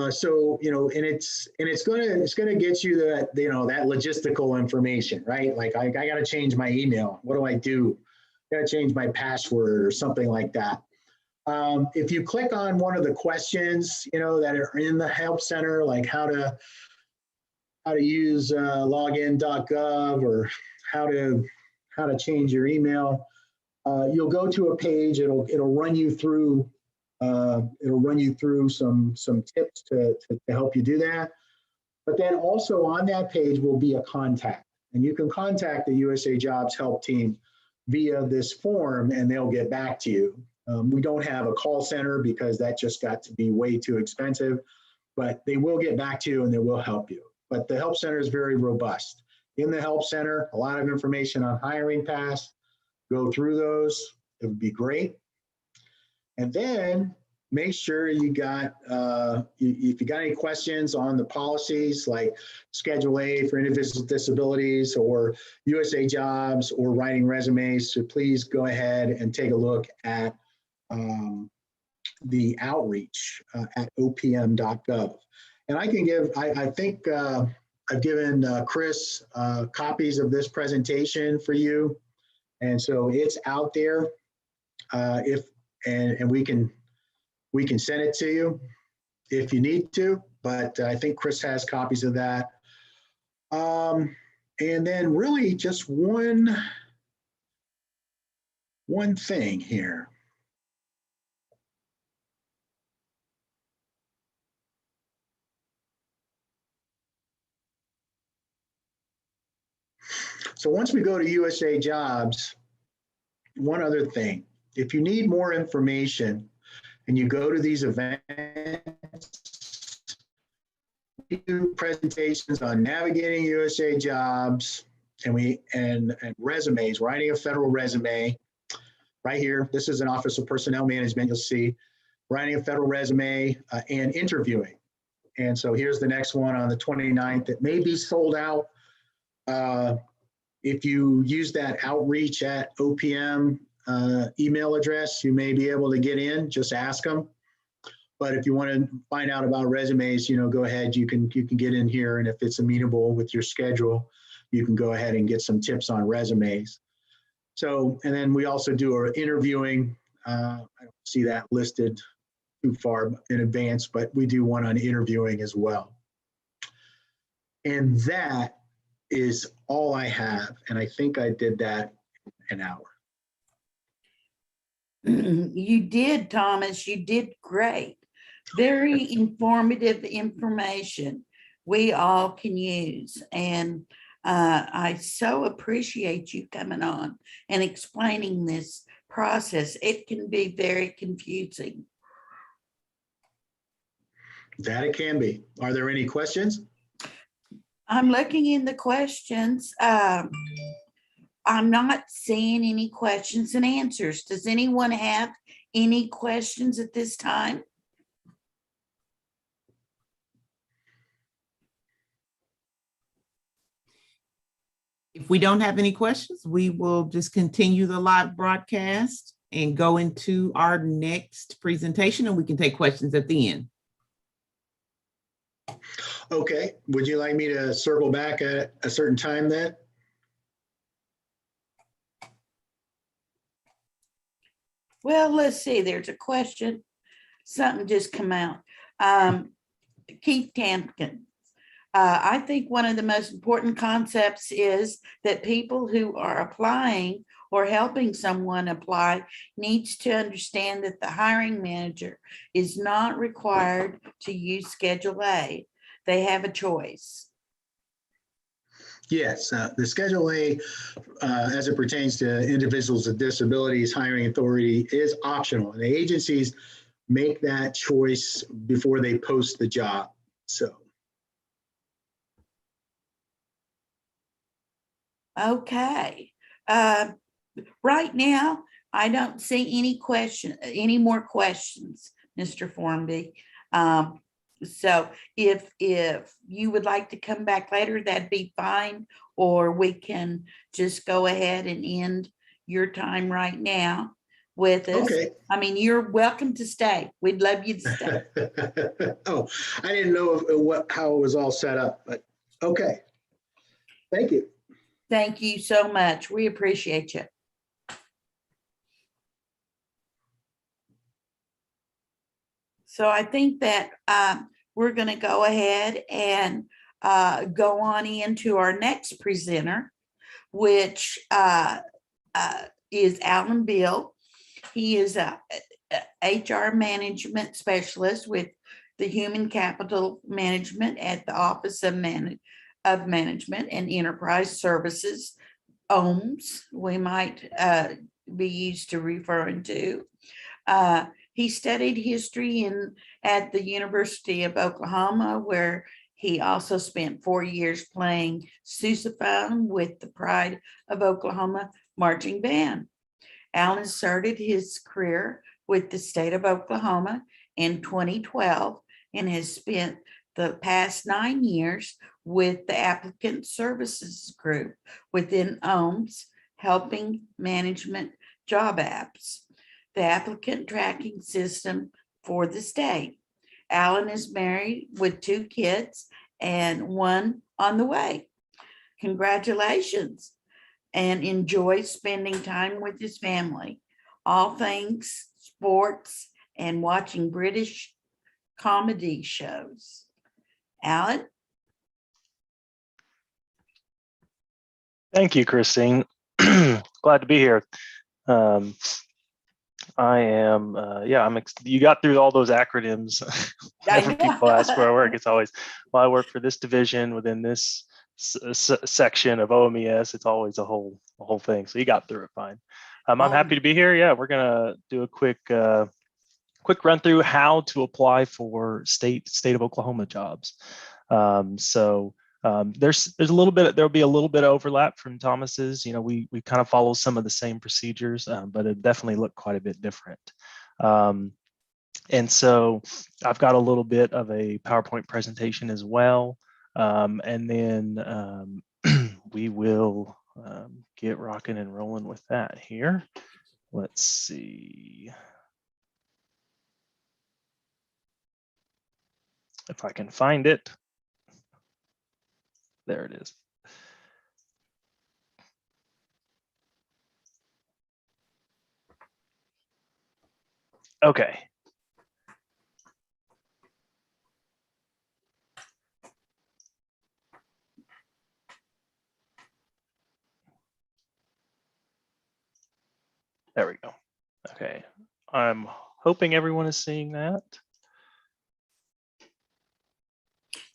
C: So, and it's gonna get you that, that logistical information, right? Like I got to change my email. What do I do? I got to change my password or something like that. If you click on one of the questions, that are in the Help Center, like how to use login.gov, or how to change your email, you'll go to a page. It'll run you through. It'll run you through some tips to help you do that. But then also on that page will be a contact, and you can contact the USA Jobs Help Team via this form, and they'll get back to you. We don't have a call center because that just got to be way too expensive, but they will get back to you and they will help you. But the Help Center is very robust. In the Help Center, a lot of information on Hiring Pass. Go through those. It would be great. And then make sure you got, if you got any questions on the policies like Schedule A for individuals with disabilities, or USA Jobs, or writing resumes, so please go ahead and take a look at the outreach at opm.gov. And I can give, I think I've given Chris copies of this presentation for you. And so it's out there. And we can send it to you if you need to. but I think Chris has copies of that. And then really just one thing here. So once we go to USA Jobs, one other thing, if you need more information and you go to these events, we do presentations on navigating USA Jobs and resumes, writing a federal resume. Right here, this is an Office of Personnel Management, you'll see, writing a federal resume and interviewing. And so here's the next one on the 29th. It may be sold out. If you use that outreach at OPM email address, you may be able to get in, just ask them. But if you want to find out about resumes, go ahead, you can get in here. And if it's amenable with your schedule, you can go ahead and get some tips on resumes. So, and then we also do our interviewing. I don't see that listed too far in advance, but we do one on interviewing as well. And that is all I have. And I think I did that in an hour.
B: You did, Thomas. You did great. Very informative information we all can use. And I so appreciate you coming on and explaining this process. It can be very confusing.
C: That it can be. Are there any questions?
B: I'm looking in the questions. I'm not seeing any questions and answers. Does anyone have any questions at this time?
A: If we don't have any questions, we will just continue the live broadcast and go into our next presentation, and we can take questions at the end.
C: Okay. Would you like me to circle back at a certain time then?
B: Well, let's see. There's a question. Something just come out. Keith Tampkins. I think one of the most important concepts is that people who are applying or helping someone apply needs to understand that the hiring manager is not required to use Schedule A. They have a choice.
C: Yes, the Schedule A, as it pertains to individuals with disabilities, hiring authority is optional. And the agencies make that choice before they post the job. So.
B: Okay. Right now, I don't see any more questions, Mr. Formby. So if you would like to come back later, that'd be fine, or we can just go ahead and end your time right now with us.
C: Okay.
B: I mean, you're welcome to stay. We'd love you to stay.
C: Oh, I didn't know how it was all set up, but okay. Thank you.
B: Thank you so much. We appreciate you. So I think that we're going to go ahead and go on into our next presenter, which is Alan Bill. He is a HR management specialist with the Human Capital Management at the Office of Management and Enterprise Services, OMS, we might be used to referring to. He studied history at the University of Oklahoma, where he also spent 4 years playing sousaphone with the Pride of Oklahoma Marching Band. Alan started his career with the state of Oklahoma in 2012 and has spent the past 9 years with the Applicant Services Group within OMS, helping management job apps, the applicant tracking system for the state. Alan is married with 2 kids and 1 on the way. Congratulations, and enjoy spending time with his family. All things sports and watching British comedy shows. Alan?
D: Thank you, Christine. Glad to be here. I am, you got through all those acronyms. Whenever people ask where I work, it's always, well, I work for this division within this section of OMES. It's always a whole thing. So you got through it fine. I'm happy to be here. Yeah, we're gonna do a quick run through how to apply for state of Oklahoma jobs. There's a little bit, there'll be a little bit of overlap from Thomas's. We kind of follow some of the same procedures, but it definitely looked quite a bit different. And so I've got a little bit of a PowerPoint presentation as well. And then we will get rocking and rolling with that here. Let's see if I can find it. There it is. Okay. There we go. Okay. I'm hoping everyone is seeing that.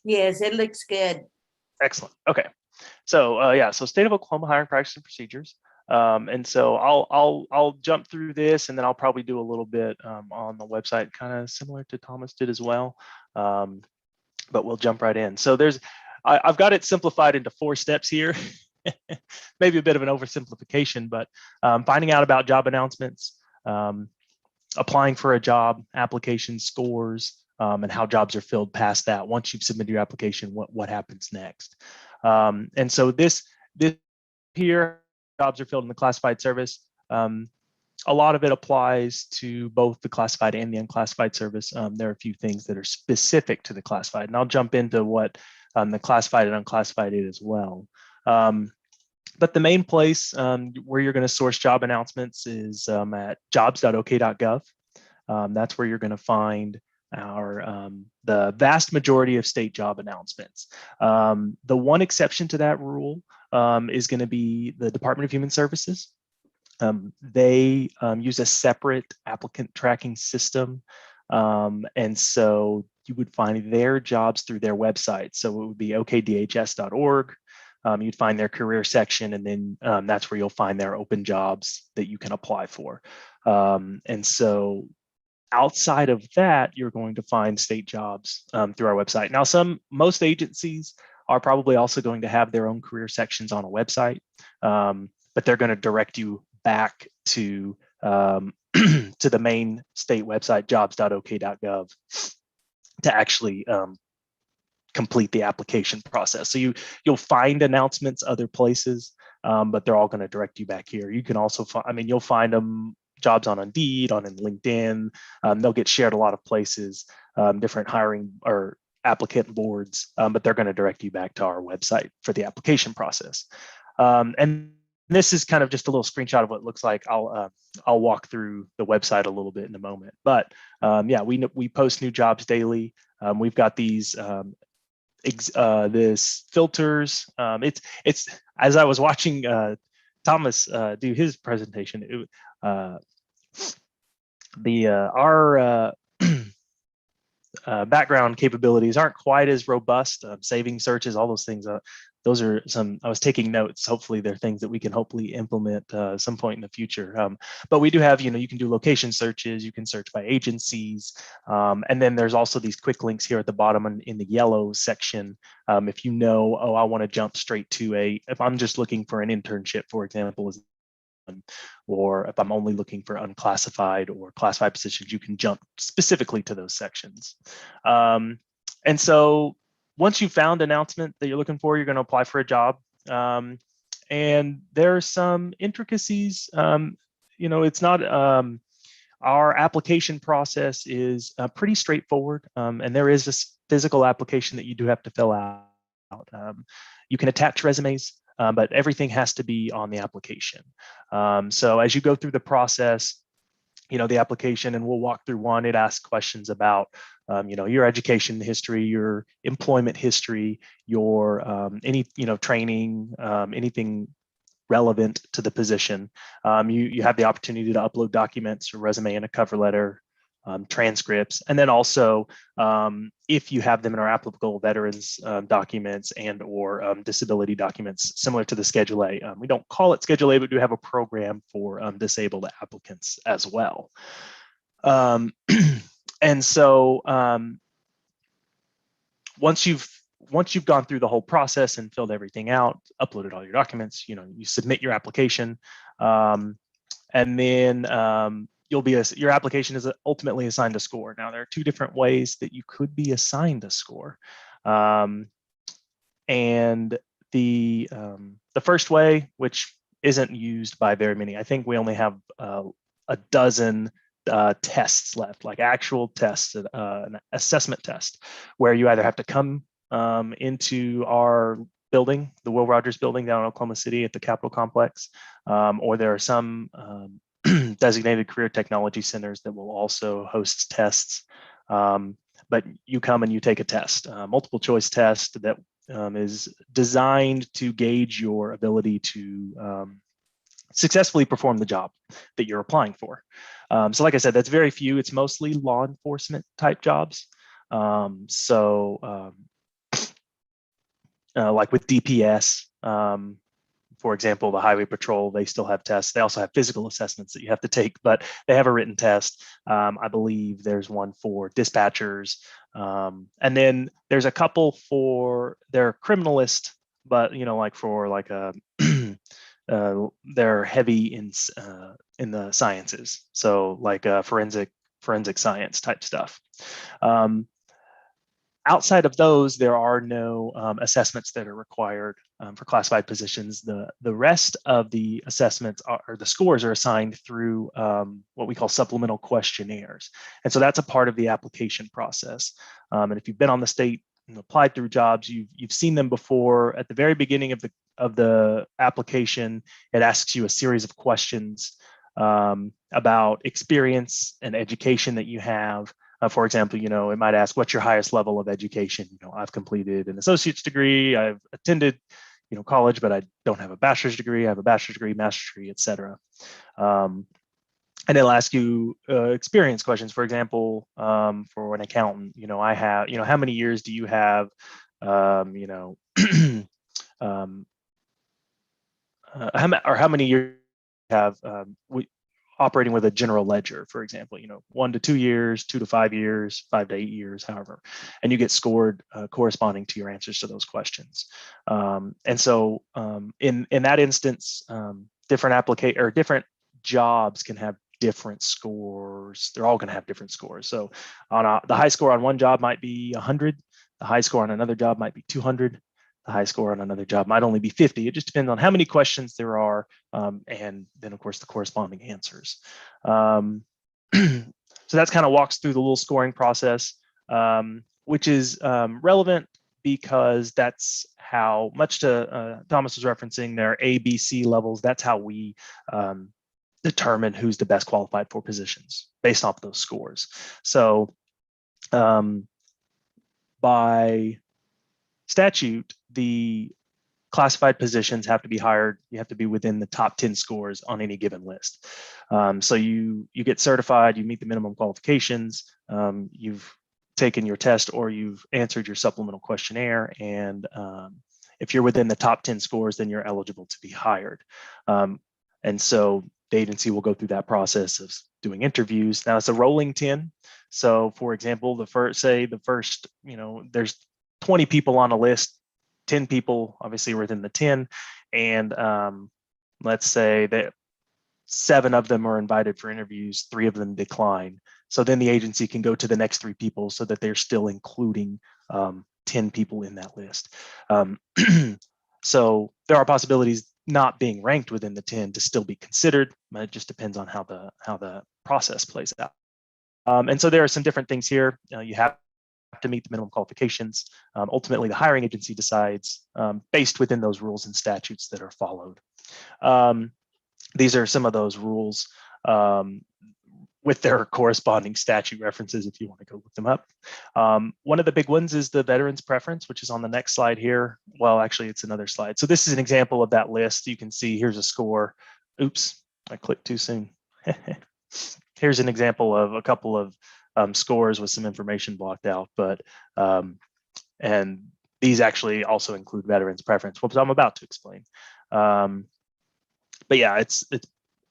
B: Yes, it looks good.
D: Excellent. Okay. So so State of Oklahoma hiring practice and procedures. And so I'll jump through this, and then I'll probably do a little bit on the website, kind of similar to Thomas did as well. But we'll jump right in. So I've got it simplified into 4 steps here. Maybe a bit of an oversimplification, but finding out about job announcements, applying for a job, application scores, and how jobs are filled past that. Once you've submitted your application, what happens next? And so this here, jobs are filled in the classified service. A lot of it applies to both the classified and the unclassified service. There are a few things that are specific to the classified, and I'll jump into what the classified and unclassified is as well. But the main place where you're going to source job announcements is at jobs.ok.gov. That's where you're going to find the vast majority of state job announcements. The one exception to that rule is going to be the Department of Human Services. They use a separate applicant tracking system. And so you would find their jobs through their website. So it would be okdhs.org. You'd find their career section, and then that's where you'll find their open jobs that you can apply for. And so outside of that, you're going to find state jobs through our website. Now, most agencies are probably also going to have their own career sections on a website, but they're going to direct you back to to the main state website, jobs.ok.gov, to actually complete the application process. So you'll find announcements other places, but they're all going to direct you back here. You can also you'll find them jobs on Indeed, on LinkedIn. They'll get shared a lot of places, different hiring or applicant boards, but they're going to direct you back to our website for the application process. And this is kind of just a little screenshot of what it looks like. I'll walk through the website a little bit in a moment. But we post new jobs daily. We've got these this filters. It's as I was watching Thomas do his presentation, our background capabilities aren't quite as robust. Saving searches, all those things. Those are I was taking notes. Hopefully they're things that we can hopefully implement some point in the future. But we do have, you can do location searches. You can search by agencies. And then there's also these quick links here at the bottom in the yellow section. If I want to jump straight to if I'm just looking for an internship, for example, or if I'm only looking for unclassified or classified positions, you can jump specifically to those sections. And so once you've found an announcement that you're looking for, you're going to apply for a job. And there are some intricacies. It's not, our application process is pretty straightforward. And there is this physical application that you do have to fill out. You can attach resumes, but everything has to be on the application. So as you go through the process, the application, and we'll walk through one. It asks questions about, your education history, your employment history, your any, training, anything relevant to the position. You have the opportunity to upload documents, a resume and a cover letter, transcripts, and then also if you have them in our applicable veterans documents and or disability documents similar to the Schedule A. We don't call it Schedule A, but do have a program for disabled applicants as well. And so once you've gone through the whole process and filled everything out, uploaded all your documents, you submit your application, and then your application is ultimately assigned a score. Now, there are two different ways that you could be assigned a score. And the first way, which isn't used by very many, I think we only have a dozen tests left, like actual tests, an assessment test, where you either have to come into our building, the Will Rogers building down in Oklahoma City at the Capitol Complex, or there are some designated career technology centers that will also host tests. But you come and you take a test, multiple choice test that is designed to gauge your ability to successfully perform the job that you're applying for. So like I said, that's very few. It's mostly law enforcement type jobs. Like with DPS, for example, the Highway Patrol, they still have tests. They also have physical assessments that you have to take, but they have a written test. I believe there's one for dispatchers. And then there's a couple for their criminalist, but like for like a they're heavy in the sciences, so like forensic science type stuff. Outside of those, there are no assessments that are required for classified positions. The rest of the assessments or the scores are assigned through what we call supplemental questionnaires, and so that's a part of the application process. And if you've been on the state and applied through jobs, you've seen them before. At the very beginning of the application, it asks you a series of questions about experience and education that you have. For example, it might ask, what's your highest level of education? I've completed an associate's degree. I've attended, college, but I don't have a bachelor's degree. I have a bachelor's degree, master's degree, et cetera. And it'll ask you experience questions. For example, for an accountant, I have, how many years do you have, how many years have operating with a general ledger, for example, 1 to 2 years, 2 to 5 years, 5 to 8 years, however, and you get scored corresponding to your answers to those questions. And so in that instance, different jobs can have different scores. They're all going to have different scores. So on the high score on one job might be 100. The high score on another job might be 200. The high score on another job might only be 50. It just depends on how many questions there are, and then of course the corresponding answers. So that's kind of walks through the little scoring process, which is relevant because that's how much to Thomas was referencing their A, B, C levels. That's how we determine who's the best qualified for positions based off those scores. So by statute, the classified positions have to be hired. You have to be within the top 10 scores on any given list. So you get certified, you meet the minimum qualifications, you've taken your test or you've answered your supplemental questionnaire. And if you're within the top 10 scores, then you're eligible to be hired. And so the agency will go through that process of doing interviews. Now it's a rolling 10. So for example, the first, there's 20 people on a list, 10 people obviously within the 10, and let's say that 7 of them are invited for interviews, 3 of them decline. So then the agency can go to the next 3 people so that they're still including 10 people in that list. So there are possibilities not being ranked within the 10 to still be considered, but it just depends on how the process plays out. And so there are some different things here. You have to meet the minimum qualifications. Ultimately, the hiring agency decides based within those rules and statutes that are followed. These are some of those rules. with their corresponding statute references if you want to go look them up. One of the big ones is the veterans preference, which is on the next slide here. Well, actually, it's another slide. So this is an example of that list. You can see here's a score. Oops, I clicked too soon. Here's an example of a couple of scores with some information blocked out, but and these actually also include veterans preference, which I'm about to explain. But yeah, it's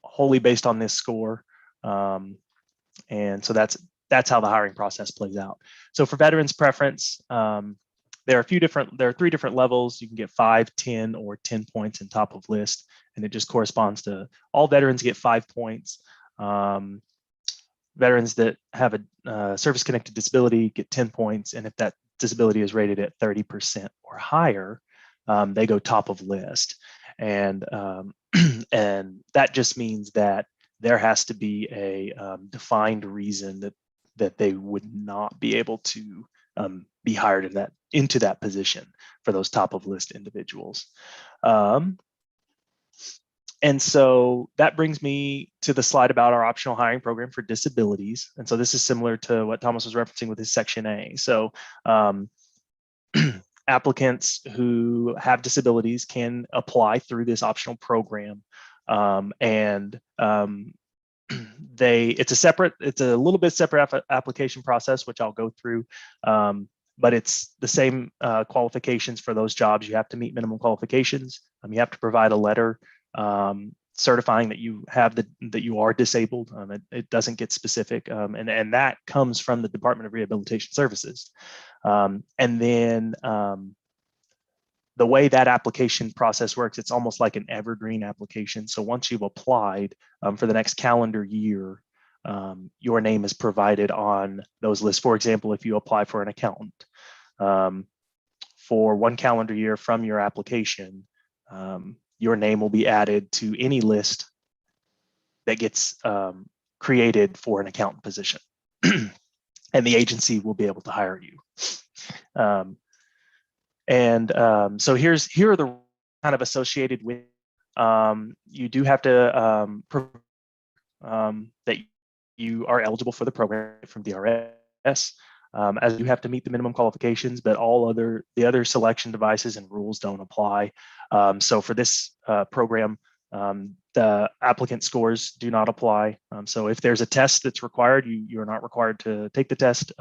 D: wholly based on this score. And so that's how the hiring process plays out. So for veterans preference, there are three different levels. You can get 5, 10, or 10 points in top of list, and it just corresponds to all veterans get 5 points. Veterans that have a service-connected disability get 10 points, and if that disability is rated at 30% or higher, they go top of list. And and that just means that there has to be a defined reason that they would not be able to be hired into that position for those top of list individuals. And so that brings me to the slide about our optional hiring program for disabilities. And so this is similar to what Thomas was referencing with his Section A. So applicants who have disabilities can apply through this optional program. It's a little bit separate application process, which I'll go through. But it's the same qualifications for those jobs. You have to meet minimum qualifications. You have to provide a letter certifying that you are disabled. It doesn't get specific, and that comes from the Department of Rehabilitation Services. And then the way that application process works, it's almost like an evergreen application. So once you've applied for the next calendar year, your name is provided on those lists. For example, if you apply for an accountant for one calendar year from your application, your name will be added to any list that gets created for an accountant position, and the agency will be able to hire you. So here are the kind of associated with. You do have to prove that you are eligible for the program from DRS, as you have to meet the minimum qualifications, but the other selection devices and rules don't apply. So for this program, the applicant scores do not apply. So if there's a test that's required, you're not required to take the test.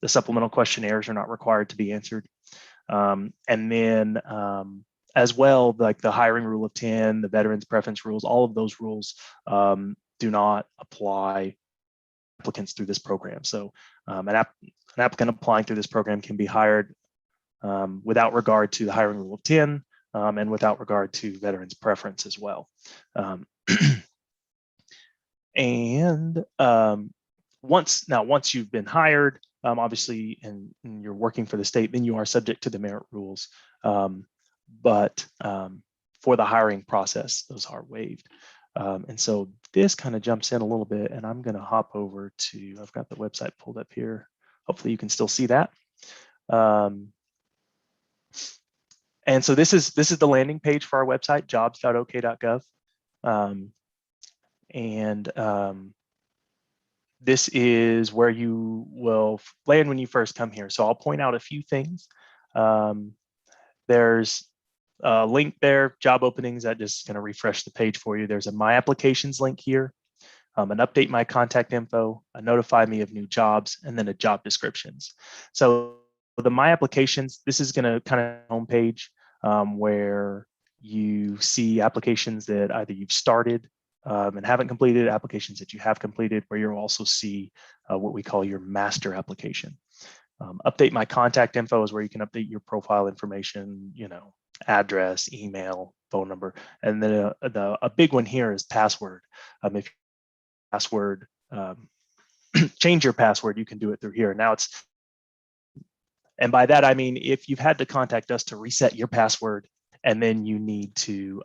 D: The supplemental questionnaires are not required to be answered. And then as well, like the hiring rule of 10, the veterans preference rules, all of those rules do not apply applicants through this program. So an applicant applying through this program can be hired without regard to the hiring rule of 10 and without regard to veterans preference as well. And once you've been hired, obviously, and you're working for the state, then you are subject to the merit rules. But for the hiring process, those are waived. And so this kind of jumps in a little bit, and I'm going to hop over to, I've got the website pulled up here. Hopefully you can still see that. And so this is the landing page for our website, jobs.ok.gov. This is where you will land when you first come here. So I'll point out a few things. There's a link there, job openings, that just going to refresh the page for you. There's a My Applications link here, an Update My Contact Info, a Notify Me of New Jobs, and then a Job Descriptions. So the My Applications, this is going to kind of homepage where you see applications that either you've started and haven't completed, applications that you have completed, where you'll also see what we call your master application. Update My Contact Info is where you can update your profile information, address, email, phone number. And then a big one here is password. If you password, change your password, you can do it through here. Now and by that, I mean, if you've had to contact us to reset your password, and then you need to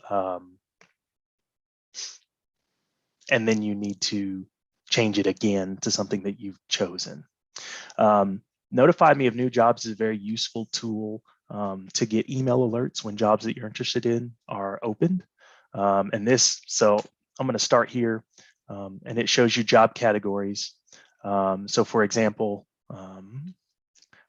D: change it again to something that you've chosen. Notify Me of New Jobs is a very useful tool to get email alerts when jobs that you're interested in are opened. So I'm going to start here. and it shows you job categories. So for example,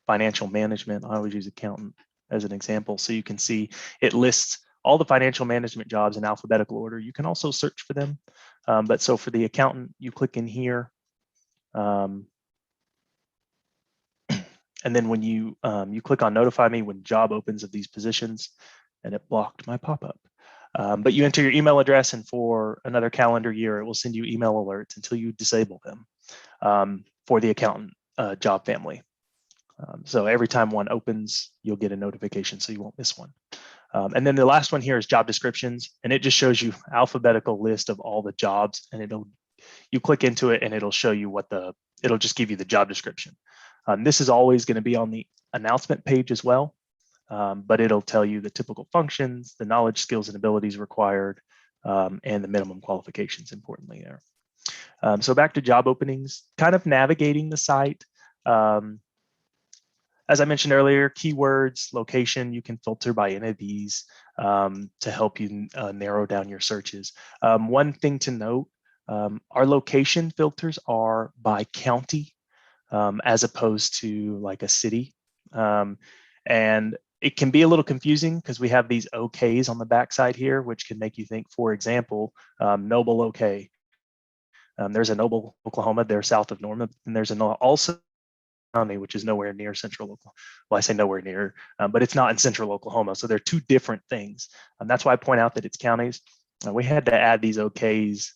D: financial management, I always use accountant as an example. So you can see it lists all the financial management jobs in alphabetical order. You can also search for them. But so for the accountant, you click in here. And then when you click on notify me when job opens of these positions, and it blocked my pop-up. But you enter your email address, and for another calendar year, it will send you email alerts until you disable them for the accountant job family. So every time one opens, you'll get a notification, so you won't miss one. And then the last one here is job descriptions, and it just shows you alphabetical list of all the jobs, and you click into it and it'll show you it'll just give you the job description. This is always going to be on the announcement page as well, but it'll tell you the typical functions, the knowledge, skills, and abilities required, and the minimum qualifications, importantly there. So back to job openings, kind of navigating the site. As I mentioned earlier, keywords, location, you can filter by any of these to help you narrow down your searches. One thing to note, our location filters are by county as opposed to like a city. And it can be a little confusing because we have these OKs on the backside here, which can make you think, for example, Noble OK. There's a Noble, Oklahoma, they're south of Norman, and there's also County, which is nowhere near central Oklahoma. Well, I say nowhere near, but it's not in central Oklahoma. So they're two different things. And that's why I point out that it's counties. We had to add these OKs.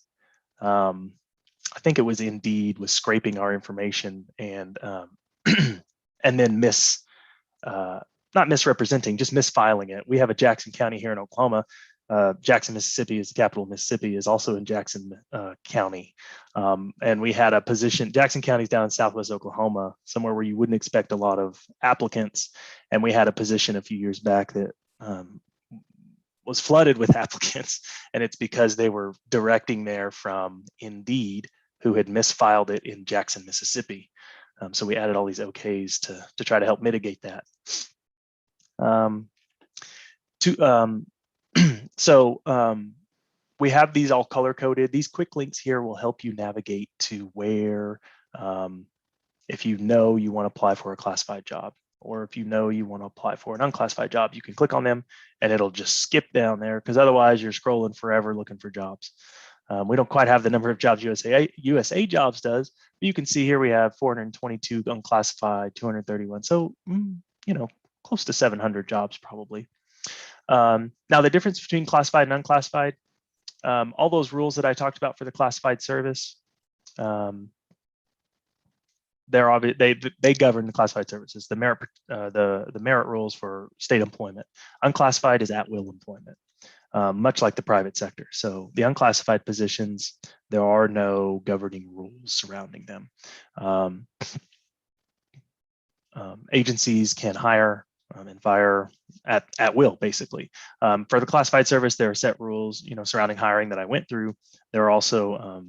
D: I think it was Indeed was scraping our information and and then not misrepresenting, just misfiling it. We have a Jackson County here in Oklahoma. Jackson, Mississippi is the capital of Mississippi, is also in Jackson County. And we had a position, Jackson County is down in Southwest Oklahoma, somewhere where you wouldn't expect a lot of applicants. And we had a position a few years back that was flooded with applicants. And it's because they were directing there from Indeed, who had misfiled it in Jackson, Mississippi. So we added all these OKs to try to help mitigate that. So we have these all color coded. These quick links here will help you navigate to where, if you know you want to apply for a classified job, or if you know you want to apply for an unclassified job, you can click on them and it'll just skip down there, because otherwise you're scrolling forever looking for jobs. We don't quite have the number of jobs USA Jobs does, but you can see here we have 422 unclassified, 231. So, close to 700 jobs probably. Now, the difference between classified and unclassified, all those rules that I talked about for the classified service, they govern the classified services. The merit rules for state employment. Unclassified is at-will employment, much like the private sector. So the unclassified positions, there are no governing rules surrounding them. Agencies can hire and fire at will, basically. For the classified service, there are set rules, surrounding hiring that I went through. There are also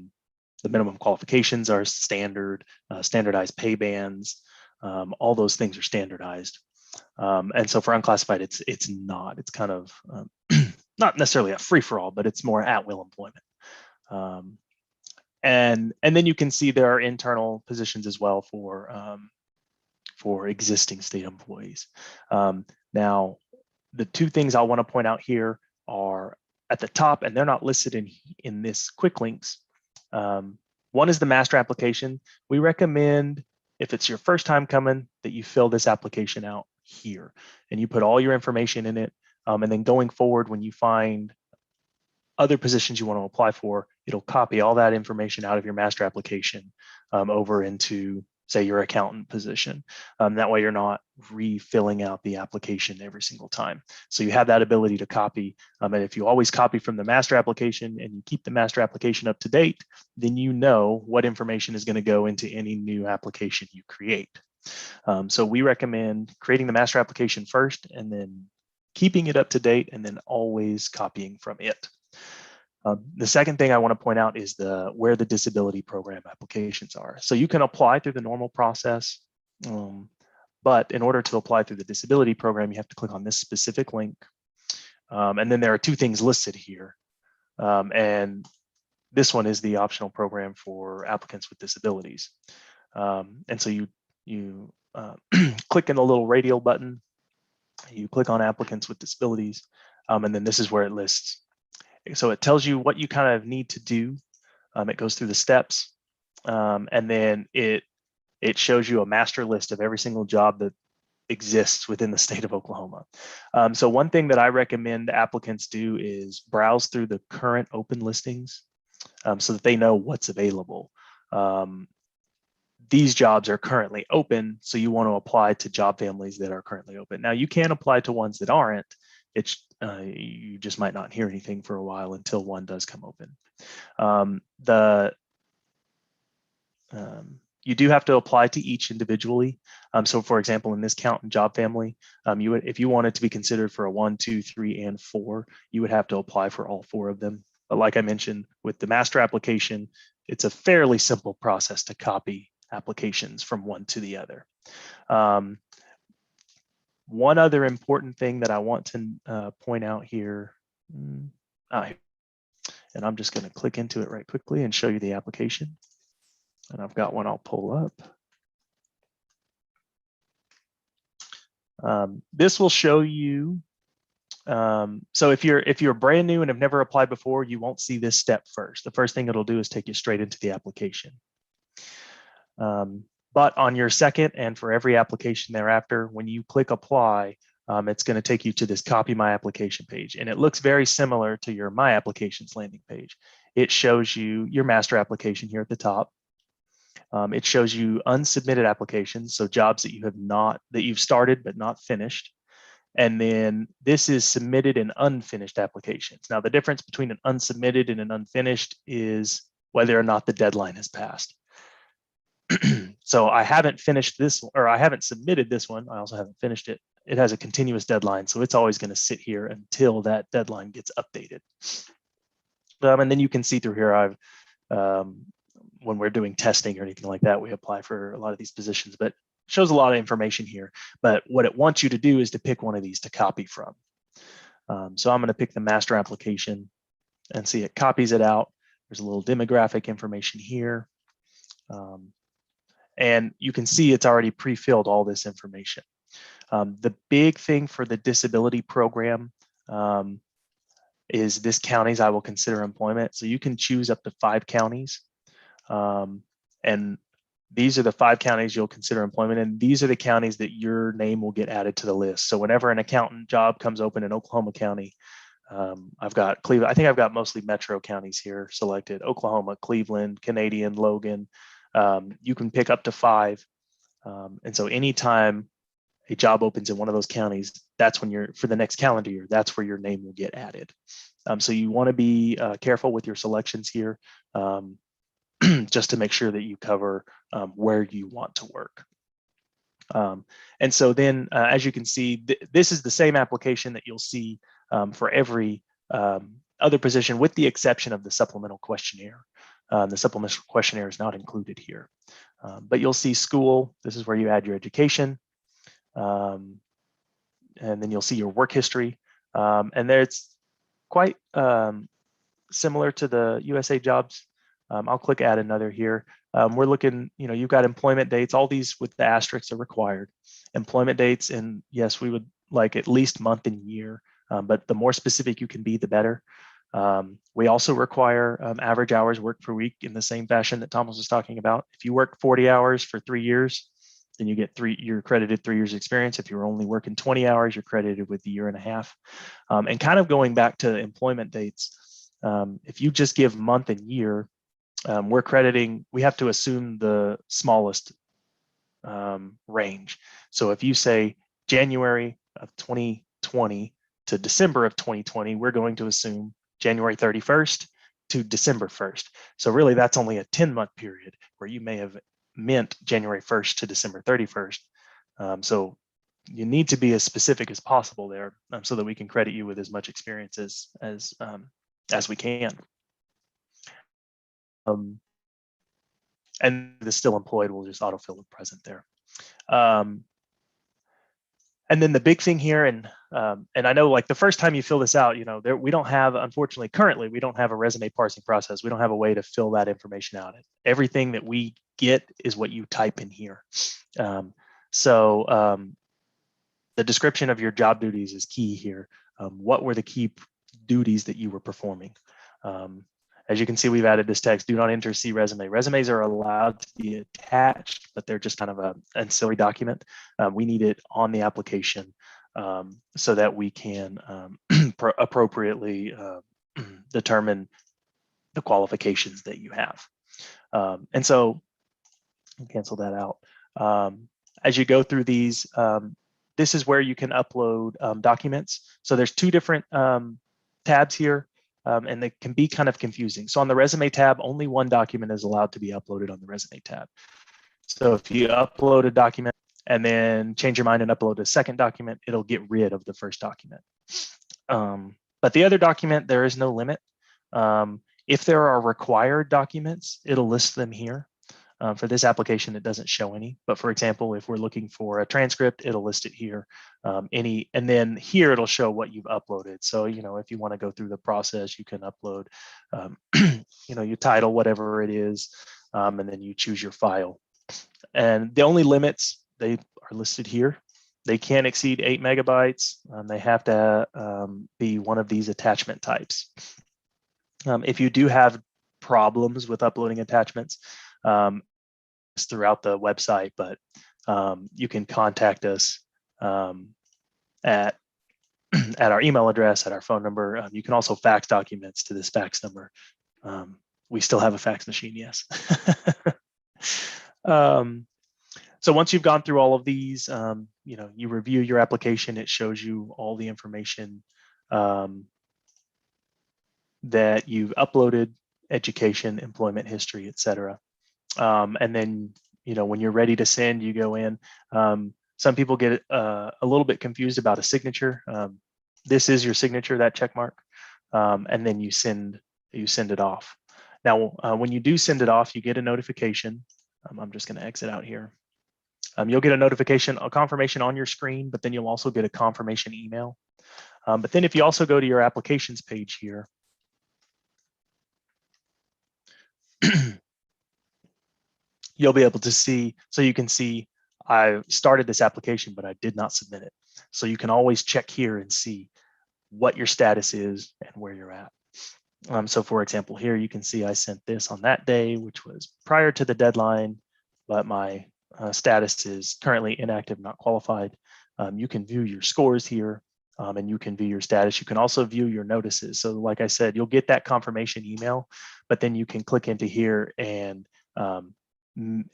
D: the minimum qualifications are standardized pay bands. All those things are standardized. And so for unclassified, it's not. It's kind of not necessarily a free for all, but it's more at will employment. And then you can see there are internal positions as well for existing state employees. Now, the two things I want to point out here are at the top, and they're not listed in this quick links. One is the master application. We recommend, if it's your first time coming, that you fill this application out here and you put all your information in it. And then going forward, when you find other positions you want to apply for, it'll copy all that information out of your master application over into, say, your accountant position. That way you're not refilling out the application every single time. So you have that ability to copy. And if you always copy from the master application and you keep the master application up to date, then you know what information is going to go into any new application you create. So we recommend creating the master application first and then keeping it up to date and then always copying from it. The second thing I want to point out is where the disability program applications are. So you can apply through the normal process, but in order to apply through the disability program, you have to click on this specific link. And then there are two things listed here. And this one is the optional program for applicants with disabilities. And so you click in the little radial button, you click on applicants with disabilities, and then this is where it lists. So it tells you what you kind of need to do. It goes through the steps, and then it shows you a master list of every single job that exists within the state of Oklahoma. So one thing that I recommend applicants do is browse through the current open listings so that they know what's available. These jobs are currently open, so you want to apply to job families that are currently open. Now you can apply to ones that aren't. It's you just might not hear anything for a while until one does come open. You do have to apply to each individually. So for example, in this count and job family, if you wanted to be considered for a 1, 2, 3, and 4, you would have to apply for all 4 of them. But like I mentioned, with the master application, it's a fairly simple process to copy applications from one to the other. One other important thing that I want to point out here, and I'm just going to click into it right quickly and show you the application. And I've got one I'll pull up. This will show you. So if you're brand new and have never applied before, you won't see this step first. The first thing it'll do is take you straight into the application. But on your second and for every application thereafter, when you click apply, it's going to take you to this copy my application page. And it looks very similar to your my applications landing page. It shows you your master application here at the top. It shows you unsubmitted applications, so jobs that you've started but not finished. And then this is submitted and unfinished applications. Now the difference between an unsubmitted and an unfinished is whether or not the deadline has passed. So I haven't finished this, or I haven't submitted this one. I also haven't finished it. It has a continuous deadline, so it's always going to sit here until that deadline gets updated. And then you can see through here, when we're doing testing or anything like that, we apply for a lot of these positions, but it shows a lot of information here. But what it wants you to do is to pick one of these to copy from. So I'm going to pick the master application and see it copies it out. There's a little demographic information here. And you can see it's already pre-filled all this information. The big thing for the disability program is this counties I will consider employment. So you can choose up to 5 counties. And these are the 5 counties you'll consider employment, and these are the counties that your name will get added to the list. So whenever an accountant job comes open in Oklahoma County, I've got Cleveland. I think I've got mostly metro counties here selected: Oklahoma, Cleveland, Canadian, Logan. You can pick up to 5. And so anytime a job opens in one of those counties, that's when for the next calendar year, that's where your name will get added. So you want to be careful with your selections here, just to make sure that you cover where you want to work. And so then, as you can see, this is the same application that you'll see for every other position, with the exception of the supplemental questionnaire. The supplemental questionnaire is not included here, but you'll see school. This is where you add your education, and then you'll see your work history. And there it's quite similar to the USA Jobs. I'll click add another here. We're looking, you've got employment dates. All these with the asterisks are required. Employment dates, and yes, we would like at least month and year, but the more specific you can be, the better. We also require average hours worked per week in the same fashion that Thomas was talking about. If you work 40 hours for 3 years, then you're credited 3 years experience. If you're only working 20 hours, you're credited with 1.5 years. And kind of going back to employment dates, if you just give month and year, we're crediting, we have to assume the smallest range. So if you say January of 2020 to December of 2020, we're going to assume January 31st to December 1st. So really that's only a 10-month period where you may have meant January 1st to December 31st. So you need to be as specific as possible there, so that we can credit you with as much experience as we can. And the still employed will just autofill the present there. And then the big thing here, and I know like the first time you fill this out, you know, we don't have, unfortunately, currently, we don't have a resume parsing process. We don't have a way to fill that information out. Everything that we get is what you type in here. The description of your job duties is key here. What were the key duties that you were performing? As you can see, we've added this text, do not enter C resume. Resumes are allowed to be attached, but they're just kind of an ancillary document. We need it on the application so that we can appropriately determine the qualifications that you have. And so I'll cancel that out. As you go through these, this is where you can upload documents. So there's two different tabs here. And they can be kind of confusing. So on the resume tab, only one document is allowed to be uploaded on the resume tab. So if you upload a document and then change your mind and upload a second document, it'll get rid of the first document. But the other document, there is no limit. If there are required documents, it'll list them here. For this application, it doesn't show any. But for example, if we're looking for a transcript, it'll list it here. And then here it'll show what you've uploaded. So, you know, if you want to go through the process, you can upload, you know, your title, whatever it is, and then you choose your file. And the only limits, they are listed here. They can't exceed 8 megabytes. They have to be one of these attachment types. If you do have problems with uploading attachments, throughout the website, but you can contact us at our email address, at our phone number. You can also fax documents to this fax number. We still have a fax machine, yes. So once you've gone through all of these, you know, you review your application, it shows you all the information that you've uploaded, education, employment history, etc. And then, you know, when you're ready to send, you go in. Some people get a little bit confused about a signature. This is your signature, that check mark, and then you send it off. Now, when you do send it off, you get a notification. I'm just going to exit out here. You'll get a notification, a confirmation on your screen, but then you'll also get a confirmation email. But then if you also go to your applications page here, you'll be able to see, so you can see I started this application, but I did not submit it. So you can always check here and see what your status is and where you're at. So for example, here you can see I sent this on that day, which was prior to the deadline, but my status is currently inactive, not qualified. You can view your scores here and you can view your status. You can also view your notices. So like I said, you'll get that confirmation email, but then you can click into here and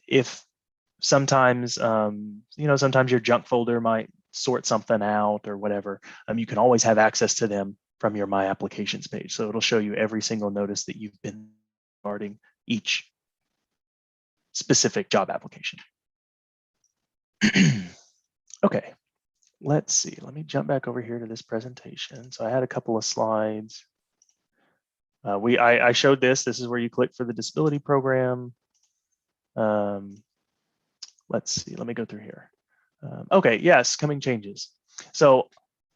D: if sometimes, you know, sometimes your junk folder might sort something out or whatever, you can always have access to them from your My Applications page. So it'll show you every single notice that you've been regarding each specific job application. Okay, let's see. Let me jump back over here to this presentation. So I had a couple of slides. I showed this. This is where you click for the disability program. Let's see, let me go through here. Okay, yes, coming changes. So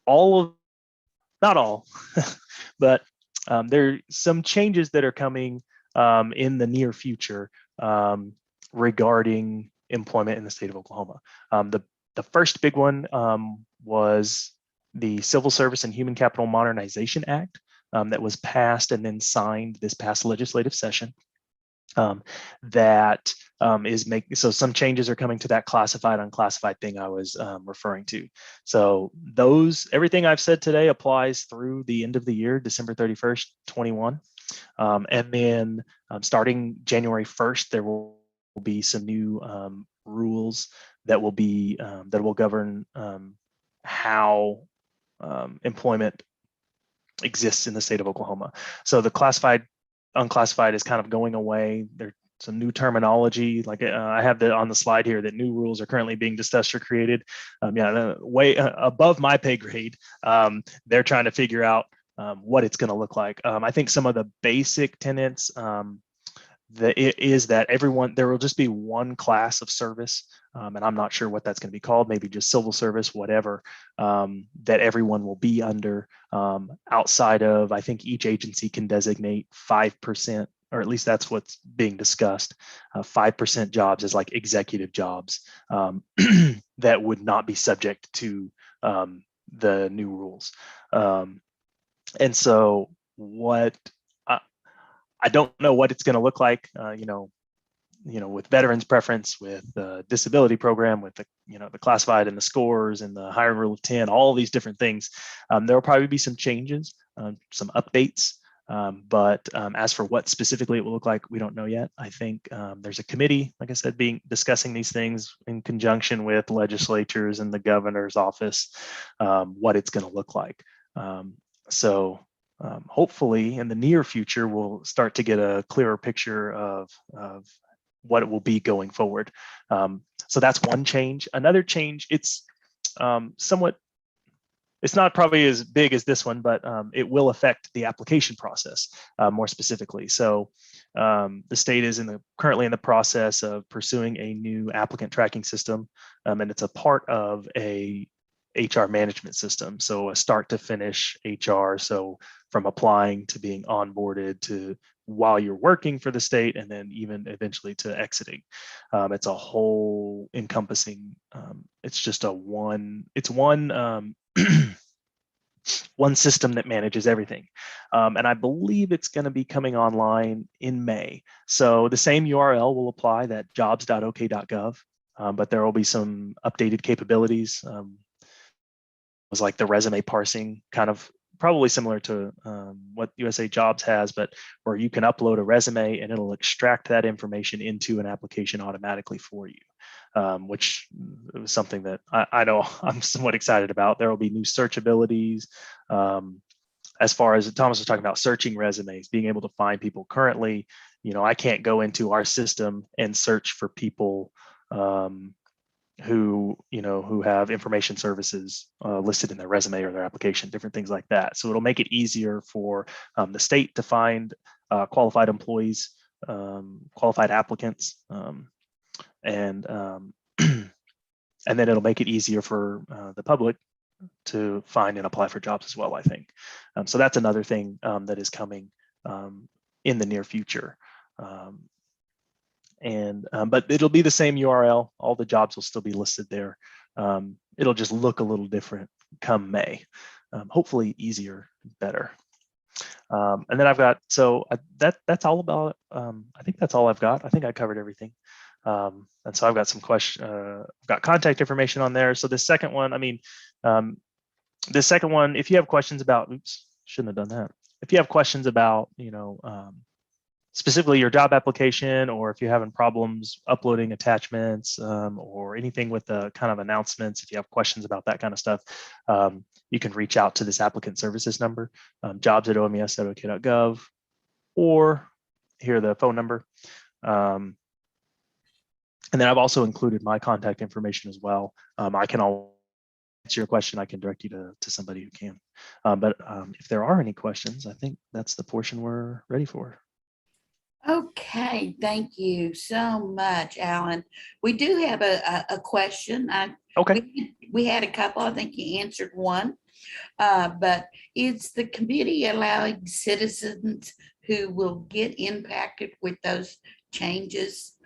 D: not all, but there are some changes that are coming in the near future regarding employment in the state of Oklahoma. The first big one was the Civil Service and Human Capital Modernization Act that was passed and then signed this past legislative session. That is making, so some changes are coming to that classified, unclassified thing I was referring to. So everything I've said today applies through the end of the year, December 31st, 21. And then starting January 1st, there will be some new rules that will govern how employment exists in the state of Oklahoma. So the classified, unclassified is kind of going away. There's some new terminology, like I have on the slide here, that new rules are currently being discussed or created. Way above my pay grade. They're trying to figure out what it's going to look like. I think some of the basic tenets is that there will just be one class of service, and I'm not sure what that's going to be called, maybe just civil service, whatever, that everyone will be under, outside of, I think each agency can designate 5%, or at least that's what's being discussed, 5% jobs as like executive jobs, that would not be subject to the new rules. And so I don't know what it's going to look like, with veterans preference, with the disability program, with the classified and the scores and the hiring rule of 10, all these different things. There will probably be some changes, some updates, but as for what specifically it will look like, we don't know yet. I think there's a committee, like I said, discussing these things in conjunction with legislatures and the governor's office, what it's going to look like. So hopefully in the near future, we'll start to get a clearer picture of what it will be going forward. So that's one change. Another change, it's it's not probably as big as this one, but it will affect the application process more specifically. So the state is currently in the process of pursuing a new applicant tracking system, and it's a part of a HR management system. So a start to finish HR. So from applying to being onboarded to while you're working for the state, and then even eventually to exiting. It's a whole encompassing, it's just one one system that manages everything. And I believe it's going to be coming online in May. So the same URL will apply, that jobs.ok.gov, but there will be some updated capabilities. Was like the resume parsing, kind of probably similar to what USA Jobs has, but where you can upload a resume and it'll extract that information into an application automatically for you, which was something that I know I'm somewhat excited about. There will be new search abilities. As far as Thomas was talking about searching resumes, being able to find people currently, I can't go into our system and search for people who have information services listed in their resume or their application, different things like that. So it'll make it easier for the state to find qualified employees, qualified applicants, and then it'll make it easier for the public to find and apply for jobs as well, I think. So that's another thing that is coming in the near future. But it'll be the same URL. All the jobs will still be listed there. It'll just look a little different come May. Hopefully easier, better. And then I've got, that's all about, I think that's all I've got. I think I covered everything. And so I've got some questions, I've got contact information on there. So the second one, if you have questions about, oops, shouldn't have done that. If you have questions about, specifically your job application, or if you're having problems uploading attachments or anything with the kind of announcements, if you have questions about that kind of stuff, you can reach out to this applicant services number, jobs@omes.ok.gov, or here, the phone number. And then I've also included my contact information as well. I can answer your question. I can direct you to somebody who can. But if there are any questions, I think that's the portion we're ready for.
B: Okay, thank you so much, Alan. We do have a question.
D: Okay.
B: We had a couple. I think you answered one. But is the committee allowing citizens who will get impacted with those changes,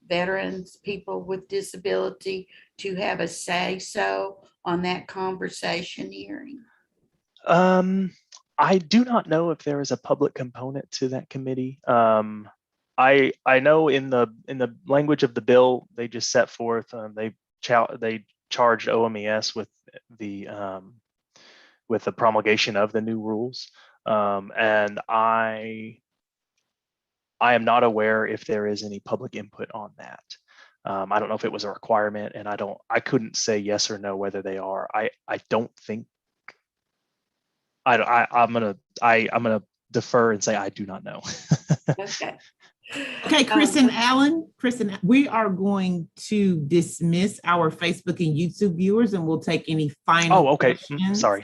B: veterans, people with disability, to have a say-so on that conversation hearing?
D: I do not know if there is a public component to that committee. I know in the language of the bill, they just set forth, they charged OMES with the promulgation of the new rules, and I am not aware if there is any public input on that. I don't know if it was a requirement, and I couldn't say yes or no whether they are. I don't think. I'm gonna defer and say I do not know.
B: Okay.
A: Okay, Chris and Alan, we are going to dismiss our Facebook and YouTube viewers, and we'll take any final
D: okay.
A: questions
D: Sorry.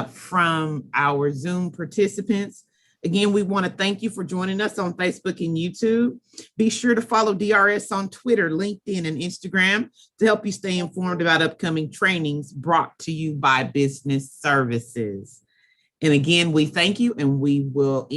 A: from our Zoom participants. Again, we want to thank you for joining us on Facebook and YouTube. Be sure to follow DRS on Twitter, LinkedIn, and Instagram to help you stay informed about upcoming trainings brought to you by Business Services. And again, we thank you, and we will